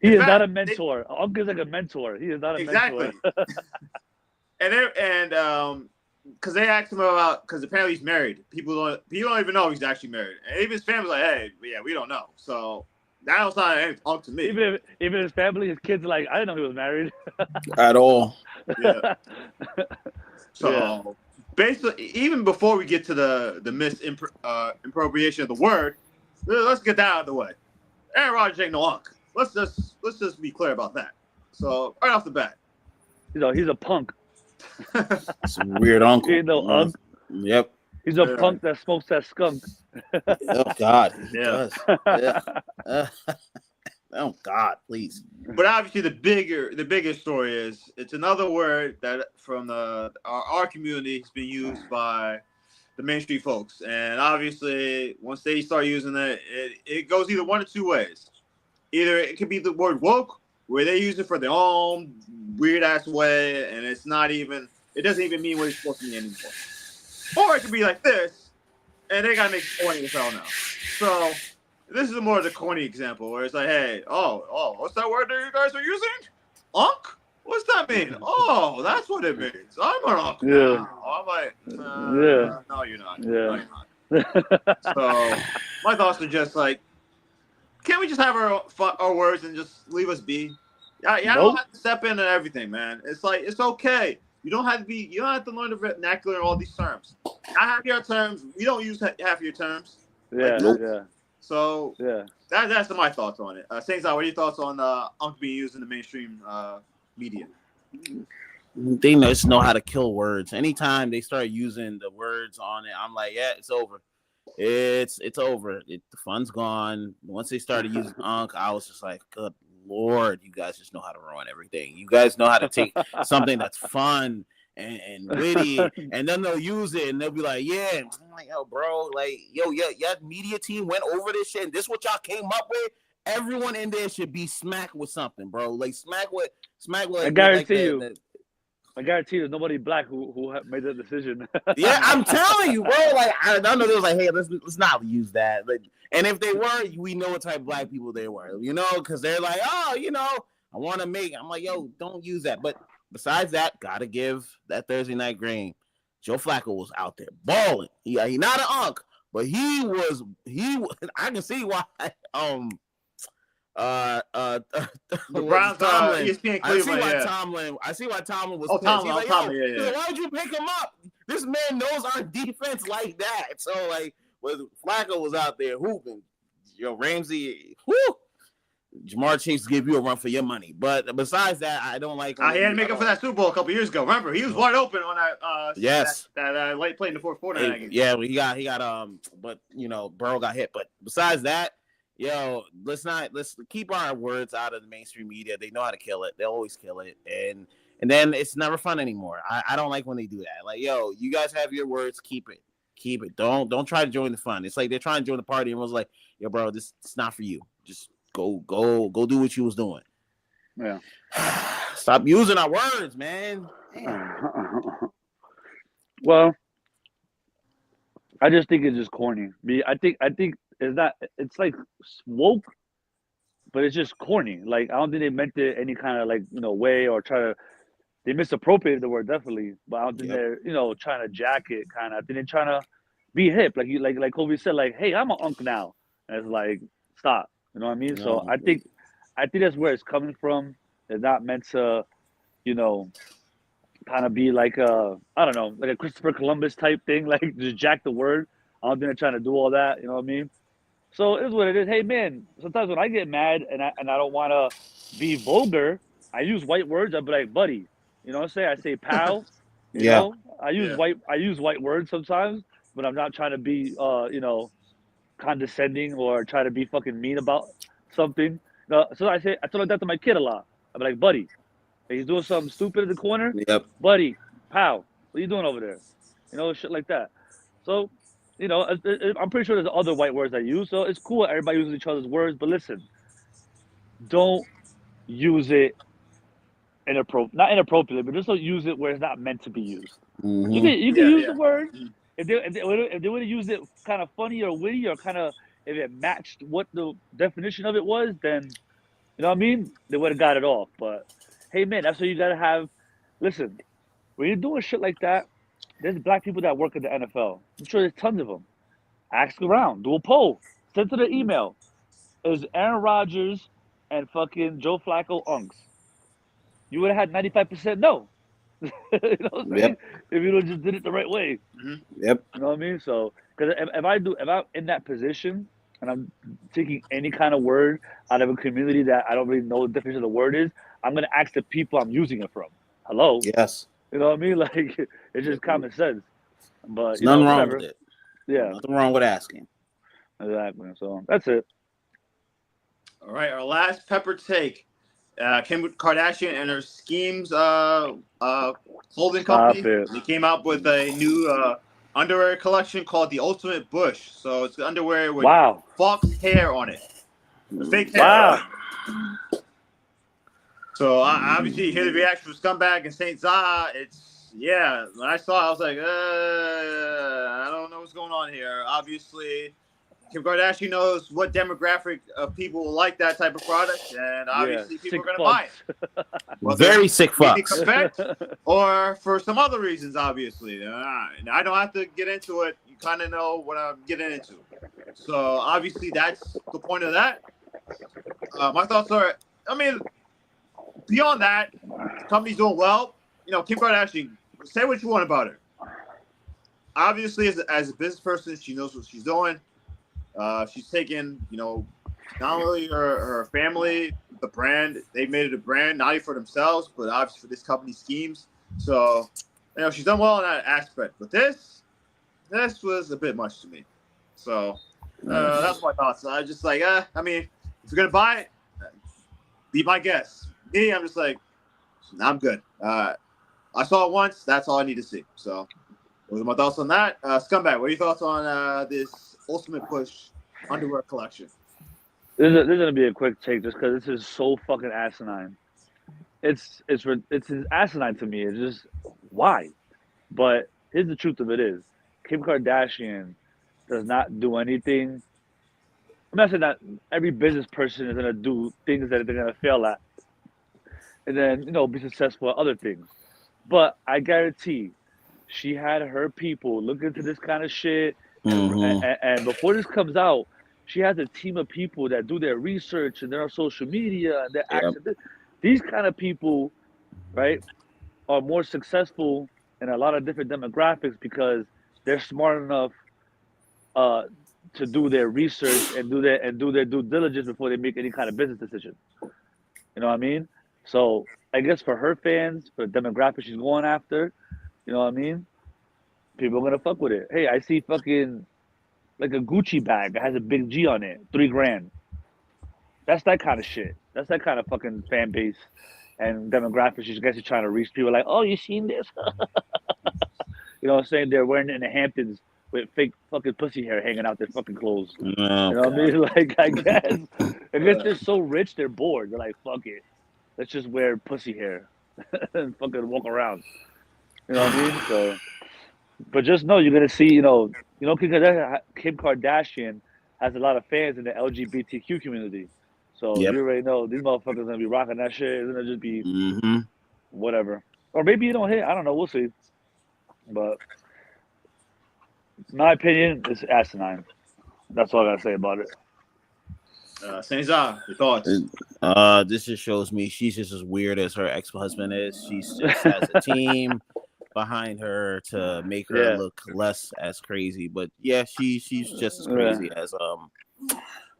he is not a mentor. Uncle is like a mentor. He is not a mentor. and because they asked him about, because apparently he's married. People don't even know he's actually married. And even his family's like, hey, yeah, we don't know. So that don't sound like Unc to me. Even his family, his kids are like, I didn't know he was married. At all. Yeah. So basically, even before we get to the misappropriation of the word, let's get that out of the way. Aaron Rodgers ain't no Unc. Let's just be clear about that. So right off the bat, he's a punk. Some weird uncle. He ain't no Unc. Yep. He's a punk that smokes that skunk. Oh God. Yeah. Yeah. Oh God, please. But obviously, the bigger story is it's another word that from our community has been used by the Main Street folks, and obviously, once they start using it goes either one of two ways. Either it could be the word woke, where they use it for their own weird ass way, and it doesn't even mean what it's supposed to mean anymore. Or it could be like this, and they gotta make it corny as hell now. So this is more of the corny example where it's like, hey, oh, what's that word that you guys are using? Unk? What's that mean? Oh, that's what it means. I'm an unk. Yeah. I'm like, yeah. No, you're not. Yeah. No, you're not. So my thoughts are just like, can't we just have our words and just leave us be? Yeah, don't Nope. have to step in and everything, man. It's like it's okay. You don't have to learn the vernacular and all these terms. I have your terms. We don't use half your terms. Yeah, Like, yeah, So yeah. that's my thoughts on it. Saints, what are your thoughts on Unk being used in the mainstream media? They just know how to kill words. Anytime they start using the words on it, I'm like, yeah, it's over. It's over. The fun's gone. Once they started using Unk, I was just like, good Lord, you guys just know how to ruin everything. You guys know how to take something that's fun and witty, and then they'll use it and they'll be like, yeah. I'm like, yo, bro, like, your media team went over this shit and this what y'all came up with. Everyone in there should be smacked with something, bro. Like smack with I guarantee you. I guarantee you, there's nobody black who made that decision. Yeah, I'm telling you, bro. Like I know they was like, hey, let's not use that. Like, and if they were, we know what type of black people they were, because they're like, oh, I want to make. I'm like, yo, don't use that. But besides that, gotta give that Thursday night game. Joe Flacco was out there balling. He not an Unk, but he was. I can see why. The Browns, ESPN Cleveland. I see why Tomlin was. Tomlin, yeah. Why would you pick him up? This man knows our defense like that. So like, when Flacco was out there hooping, Ramsey, Jamar Chase give you a run for your money. But besides that, I don't like. He had to make up for that Super Bowl a couple years ago. Remember, he was wide open on that. Yes, that late play in the fourth quarter. Yeah, he got but Burrow got hit. But besides that. Yo, let's keep our words out of the mainstream media. They know how to kill it. They always kill it. And then it's never fun anymore. I don't like when they do that. Like, yo, you guys have your words, keep it. Keep it. Don't try to join the fun. It's like they're trying to join the party and was like, yo, bro, it's not for you. Just go do what you was doing. Yeah. Stop using our words, man. Well, I just think it's just corny. I think it's like woke, but it's just corny. Like I don't think they meant it any kind of way or they misappropriated the word definitely, but I don't think they're trying to jack it kind of. I think they're trying to be hip, like Kobe said, like, hey, I'm an Unk now, and it's like stop, you know what I mean? So I think that's where it's coming from. It's not meant to, kind of be like I don't know, like a Christopher Columbus type thing, like just jack the word. I don't think they're trying to do all that, you know what I mean? So it's what it is. Hey man, sometimes when I get mad and I don't want to be vulgar, I use white words. I'll be like, buddy, you know what I'm saying? I say pal. You know? I use white words sometimes, but I'm not trying to be condescending or try to be fucking mean about something. So I tell that to my kid a lot. I'm like, buddy, he's doing something stupid in the corner. Yep. Buddy, pal, what are you doing over there? Shit like that. So. I'm pretty sure there's other white words I use, so it's cool. Everybody uses each other's words, but listen, don't use it not inappropriately, but just don't use it where it's not meant to be used. Mm-hmm. You can use the word if they would have used it kind of funny or witty or kind of if it matched what the definition of it was, then you know what I mean. They would have got it off. But hey, man, that's what you gotta have. Listen, when you're doing shit like that. There's black people that work at the NFL. I'm sure there's tons of them. Ask around. Do a poll. Send to the email. Is Aaron Rodgers and fucking Joe Flacco Unks? You would have had 95% no. You know what I'm saying? If you just did it the right way. Mm-hmm. Yep. You know what I mean? So, because if I'm in that position and I'm taking any kind of word out of a community that I don't really know the definition of the word is, I'm going to ask the people I'm using it from. Hello? Yes. You know what I mean? Like, it's just common sense. But nothing wrong with it. Yeah. Nothing wrong with asking. Exactly. So that's it. All right. Our last pepper take. Kim Kardashian and her SKIMS clothing company. They came out with a new underwear collection called the Ultimate Bush. So it's underwear with fox hair on it. Fake hair. Wow. So obviously, you hear the reaction from Scumbag and Saint Zaha. When I saw it, I was like, I don't know what's going on here. Obviously, Kim Kardashian knows what demographic of people will like that type of product, and obviously people are going to buy it. Very sick fucks. Or for some other reasons, obviously. I don't have to get into it. kind of know what I'm getting into. So obviously that's the point of that. My thoughts are, I mean, beyond that, the company's doing well. You know, Kim Kardashian, say what you want about her. Obviously, as a business person, she knows what she's doing. She's taken, you know, not only her family, the brand, they made it a brand, not only for themselves, but obviously for this company, SKIMS. So, you know, she's done well in that aspect. But this was a bit much to me. So, that's my thoughts. I just like, I mean, if you're going to buy it, be my guest. Me, I'm just like, I'm good. I saw it once. That's all I need to see. So, those are my thoughts on that. Scumbag, what are your thoughts on this Ultimate Push underwear collection? This is gonna be a quick take, just because this is so fucking asinine. It's asinine to me. It's just why. But here's the truth of it is, Kim Kardashian does not do anything. I'm not saying that every business person is gonna do things that they're gonna fail at, and then be successful at other things. But I guarantee, she had her people look into this kind of shit, and before this comes out, she has a team of people that do their research and they're on social media and they're active. These kind of people, right, are more successful in a lot of different demographics because they're smart enough to do their research and do their due diligence before they make any kind of business decision. You know what I mean? So I guess for her fans, for the demographic she's going after, you know what I mean? People are gonna fuck with it. Hey, I see fucking like a Gucci bag that has a big G on it, $3,000. That's that kind of shit. That's that kind of fucking fan base and demographic she's trying to reach. People like, oh, you seen this? You know what I'm saying? They're wearing it in the Hamptons with fake fucking pussy hair hanging out their fucking clothes. You know what I mean? Like, I guess they're so rich, they're bored. They're like, fuck it, let's just wear pussy hair and fucking walk around. You know what I mean? So, but just know you're gonna see, Kim Kardashian has a lot of fans in the LGBTQ community. So you already know these motherfuckers gonna be rocking that shit. It's gonna just be whatever, or maybe you don't hit. I don't know. We'll see. But my opinion is asinine. That's all I gotta say about it. Cesar, your thoughts? This just shows me she's just as weird as her ex-husband is. She just has a team behind her to make her look less as crazy. But yeah, she's just as crazy as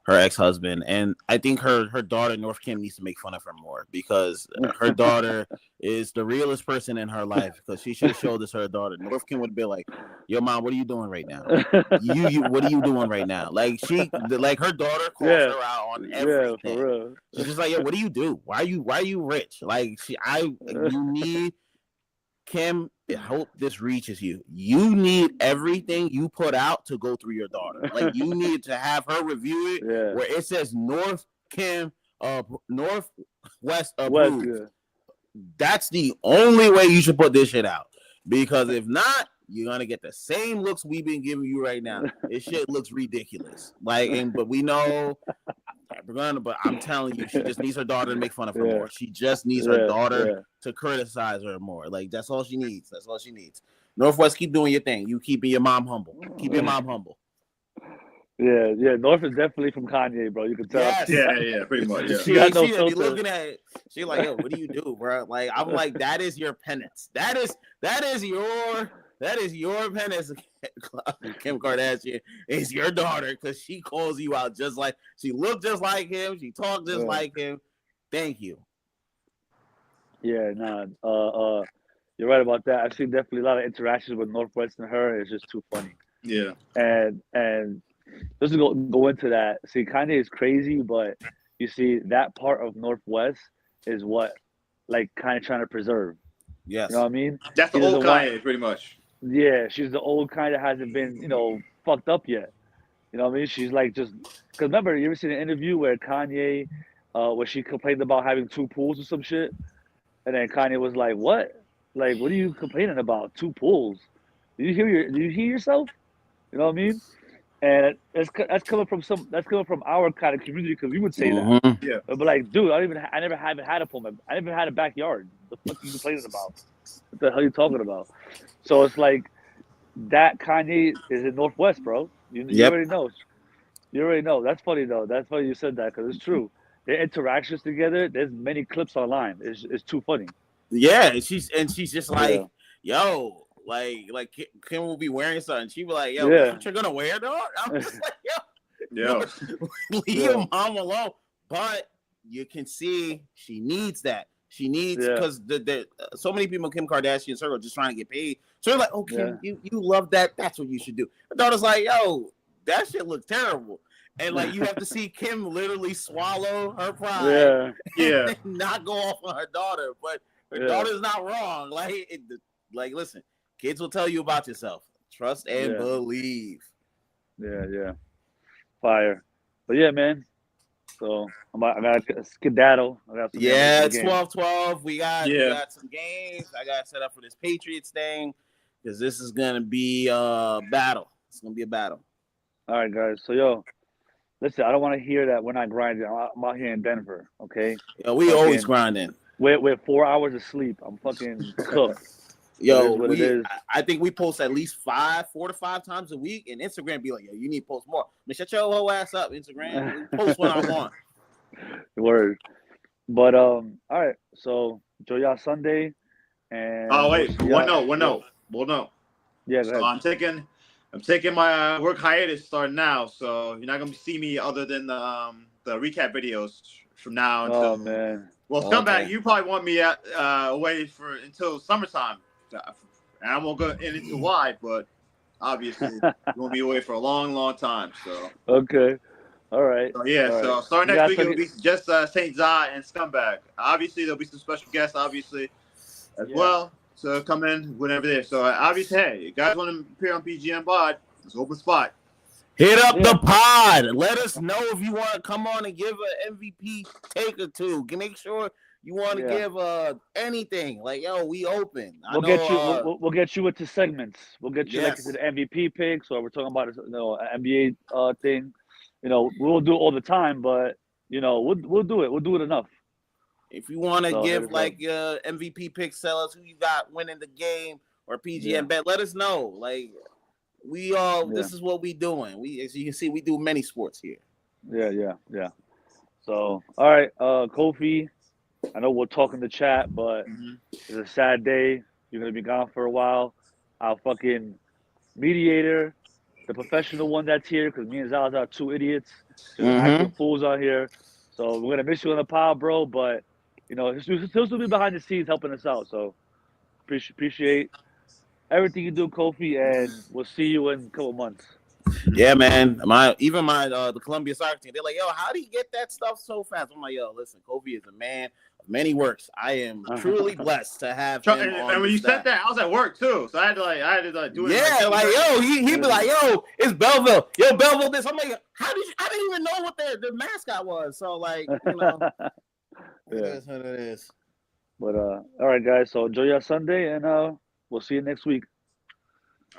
her ex-husband. And I think her daughter North Kim needs to make fun of her more, because her daughter is the realest person in her life, because she should have showed this to her daughter. North Kim would be like, yo mom, what are you doing right now? you what are you doing right now? Like her daughter calls her out on everything. For real. She's just like, yo, what do you do? Why are you rich? Like you need Kim, I hope this reaches you. You need everything you put out to go through your daughter. Like, you need to have her review it where it says Northwest approved. That's the only way you should put this shit out. Because if not, you're gonna get the same looks we've been giving you right now. This shit looks ridiculous. But we know but I'm telling you, she just needs her daughter to make fun of her more. She just needs her daughter to criticize her more. Like, that's all she needs. That's all she needs. Northwest, keep doing your thing. You keeping your mom humble. Keep your mom humble. Yeah. North is definitely from Kanye, bro. You can tell. Yes. Yeah, pretty much. Yeah. She got no be filter. Looking at it. She like, yo, what do you do, bro? Like, I'm like, that is your penance. That is your penance. Kim Kardashian is your daughter, because she calls you out just like, she looked just like him, she talked just like him. Thank you. Yeah, nah. You're right about that. I've seen definitely a lot of interactions with Northwest and her. It's just too funny. Yeah. And just to go into that. See, Kanye is crazy, but you see that part of Northwest is what, like, kind of trying to preserve. Yes. You know what I mean? That's the old Kanye, pretty much. Yeah, she's the old kind that hasn't been, fucked up yet. You know what I mean? She's like just, because remember, you ever seen an interview where Kanye, where she complained about having 2 pools or some shit? And then Kanye was like, what? Like, what are you complaining about? 2 pools? Do you hear yourself? You know what I mean? And that's coming from our kind of community, because we would say that. Yeah. But like, dude, I never had a pool. I never had a backyard. What the fuck are you complaining about? What the hell are you talking about? So it's like, that Kanye is in Northwest, bro. You Yep. already know. You already know. That's funny though. That's funny you said that because it's true. Their interactions together. There's many clips online. It's too funny. Yeah, and she's just like, Yeah. yo, like Kim will be wearing something. She be like, yo, that's Yeah. what you're gonna wear, dog? I'm just like, yo, Yeah. leave Yeah. your mom alone. But you can see she needs that. She needs Yeah. because the so many people in Kim Kardashian circle are just trying to get paid. So they're like, oh, Kim, Yeah. you love that. That's what you should do. My daughter's like, yo, that shit looks terrible. And like you have to see Kim literally swallow her pride Yeah. and not go off on her daughter. But her Yeah. daughter's not wrong. Like listen, kids will tell you about yourself. Trust and Yeah. believe. Yeah. Fire. But yeah, man. So I got skedaddle. I got some Yeah, games it's for the game. 12-12. We Yeah. got some games. I got set up for this Patriots thing because this is gonna be a battle. It's gonna be a battle. All right, guys. So yo, listen. I don't want to hear that we're not grinding. I'm out here in Denver. Okay. Yo, we Fucking- always grinding. We're 4 hours of sleep. I'm fucking cooked. Yo, what it is. I think we post at least 4 to 5 times a week, and Instagram be like, yo, you need to post more. I mean, shut your whole ass up, Instagram. Post when I want. Word. But all right. So enjoy y'all Sunday. And Oh wait, we'll see y'all- one note. Yeah, go So ahead. I'm taking my work hiatus starting now, so you're not gonna see me other than the recap videos from now until. Oh man. Well, Okay. Scumbag, you probably want me away until summertime, and I won't go into why, but obviously you won't be away for a long, long time. So Okay. All right. So yeah, All so right. starting You next guys week it'll be just Saint Zah and Scumbag. Obviously there'll be some special guests, obviously, as well. So come in whenever there. So obviously, hey, you guys want to appear on PGN Bod? It's an open spot. Hit up Yeah. the pod. Let us know if you want to come on and give an MVP take or two. Make sure you want to give anything. Like, yo, we open. We'll get you. We'll get you into segments. We'll get you like Yes. into the MVP picks, or we're talking about an NBA thing. We'll do it all the time, but we'll do it. We'll do it enough. If you want to So, give hit us like MVP picks, tell us who you got winning the game or PGN Yeah. bet. Let us know. Like we this is what we doing. We, as you can see, we do many sports here. Yeah. So all right, Kofi. I know we'll talk in the chat, but it's a sad day. You're gonna be gone for a while. Our fucking mediator, the professional one that's here, because me and Zaz are 2 idiots, just acting fools out here. So we're gonna miss you on the pod, bro. But he'll still be behind the scenes helping us out. So appreciate everything you do, Kofi, and we'll see you in a couple months. Yeah, man. The Columbia soccer team, they're like, yo, how do you get that stuff so fast? I'm like, yo, listen, Kobe is a man of many works. I am truly blessed to have him. And when you said that, I was at work too, so I had to do it. Yeah, like yo, he'd be like, yo, it's Belleville. Yo, Belleville this. I'm like, I didn't even know what their mascot was. So like, Yeah. It is what it is. But all right, guys. So enjoy your Sunday, and we'll see you next week.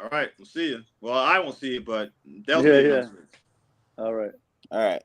All right, we'll see you. Well, I won't see you, but they'll Yeah, see you yeah. next week. All right. All right.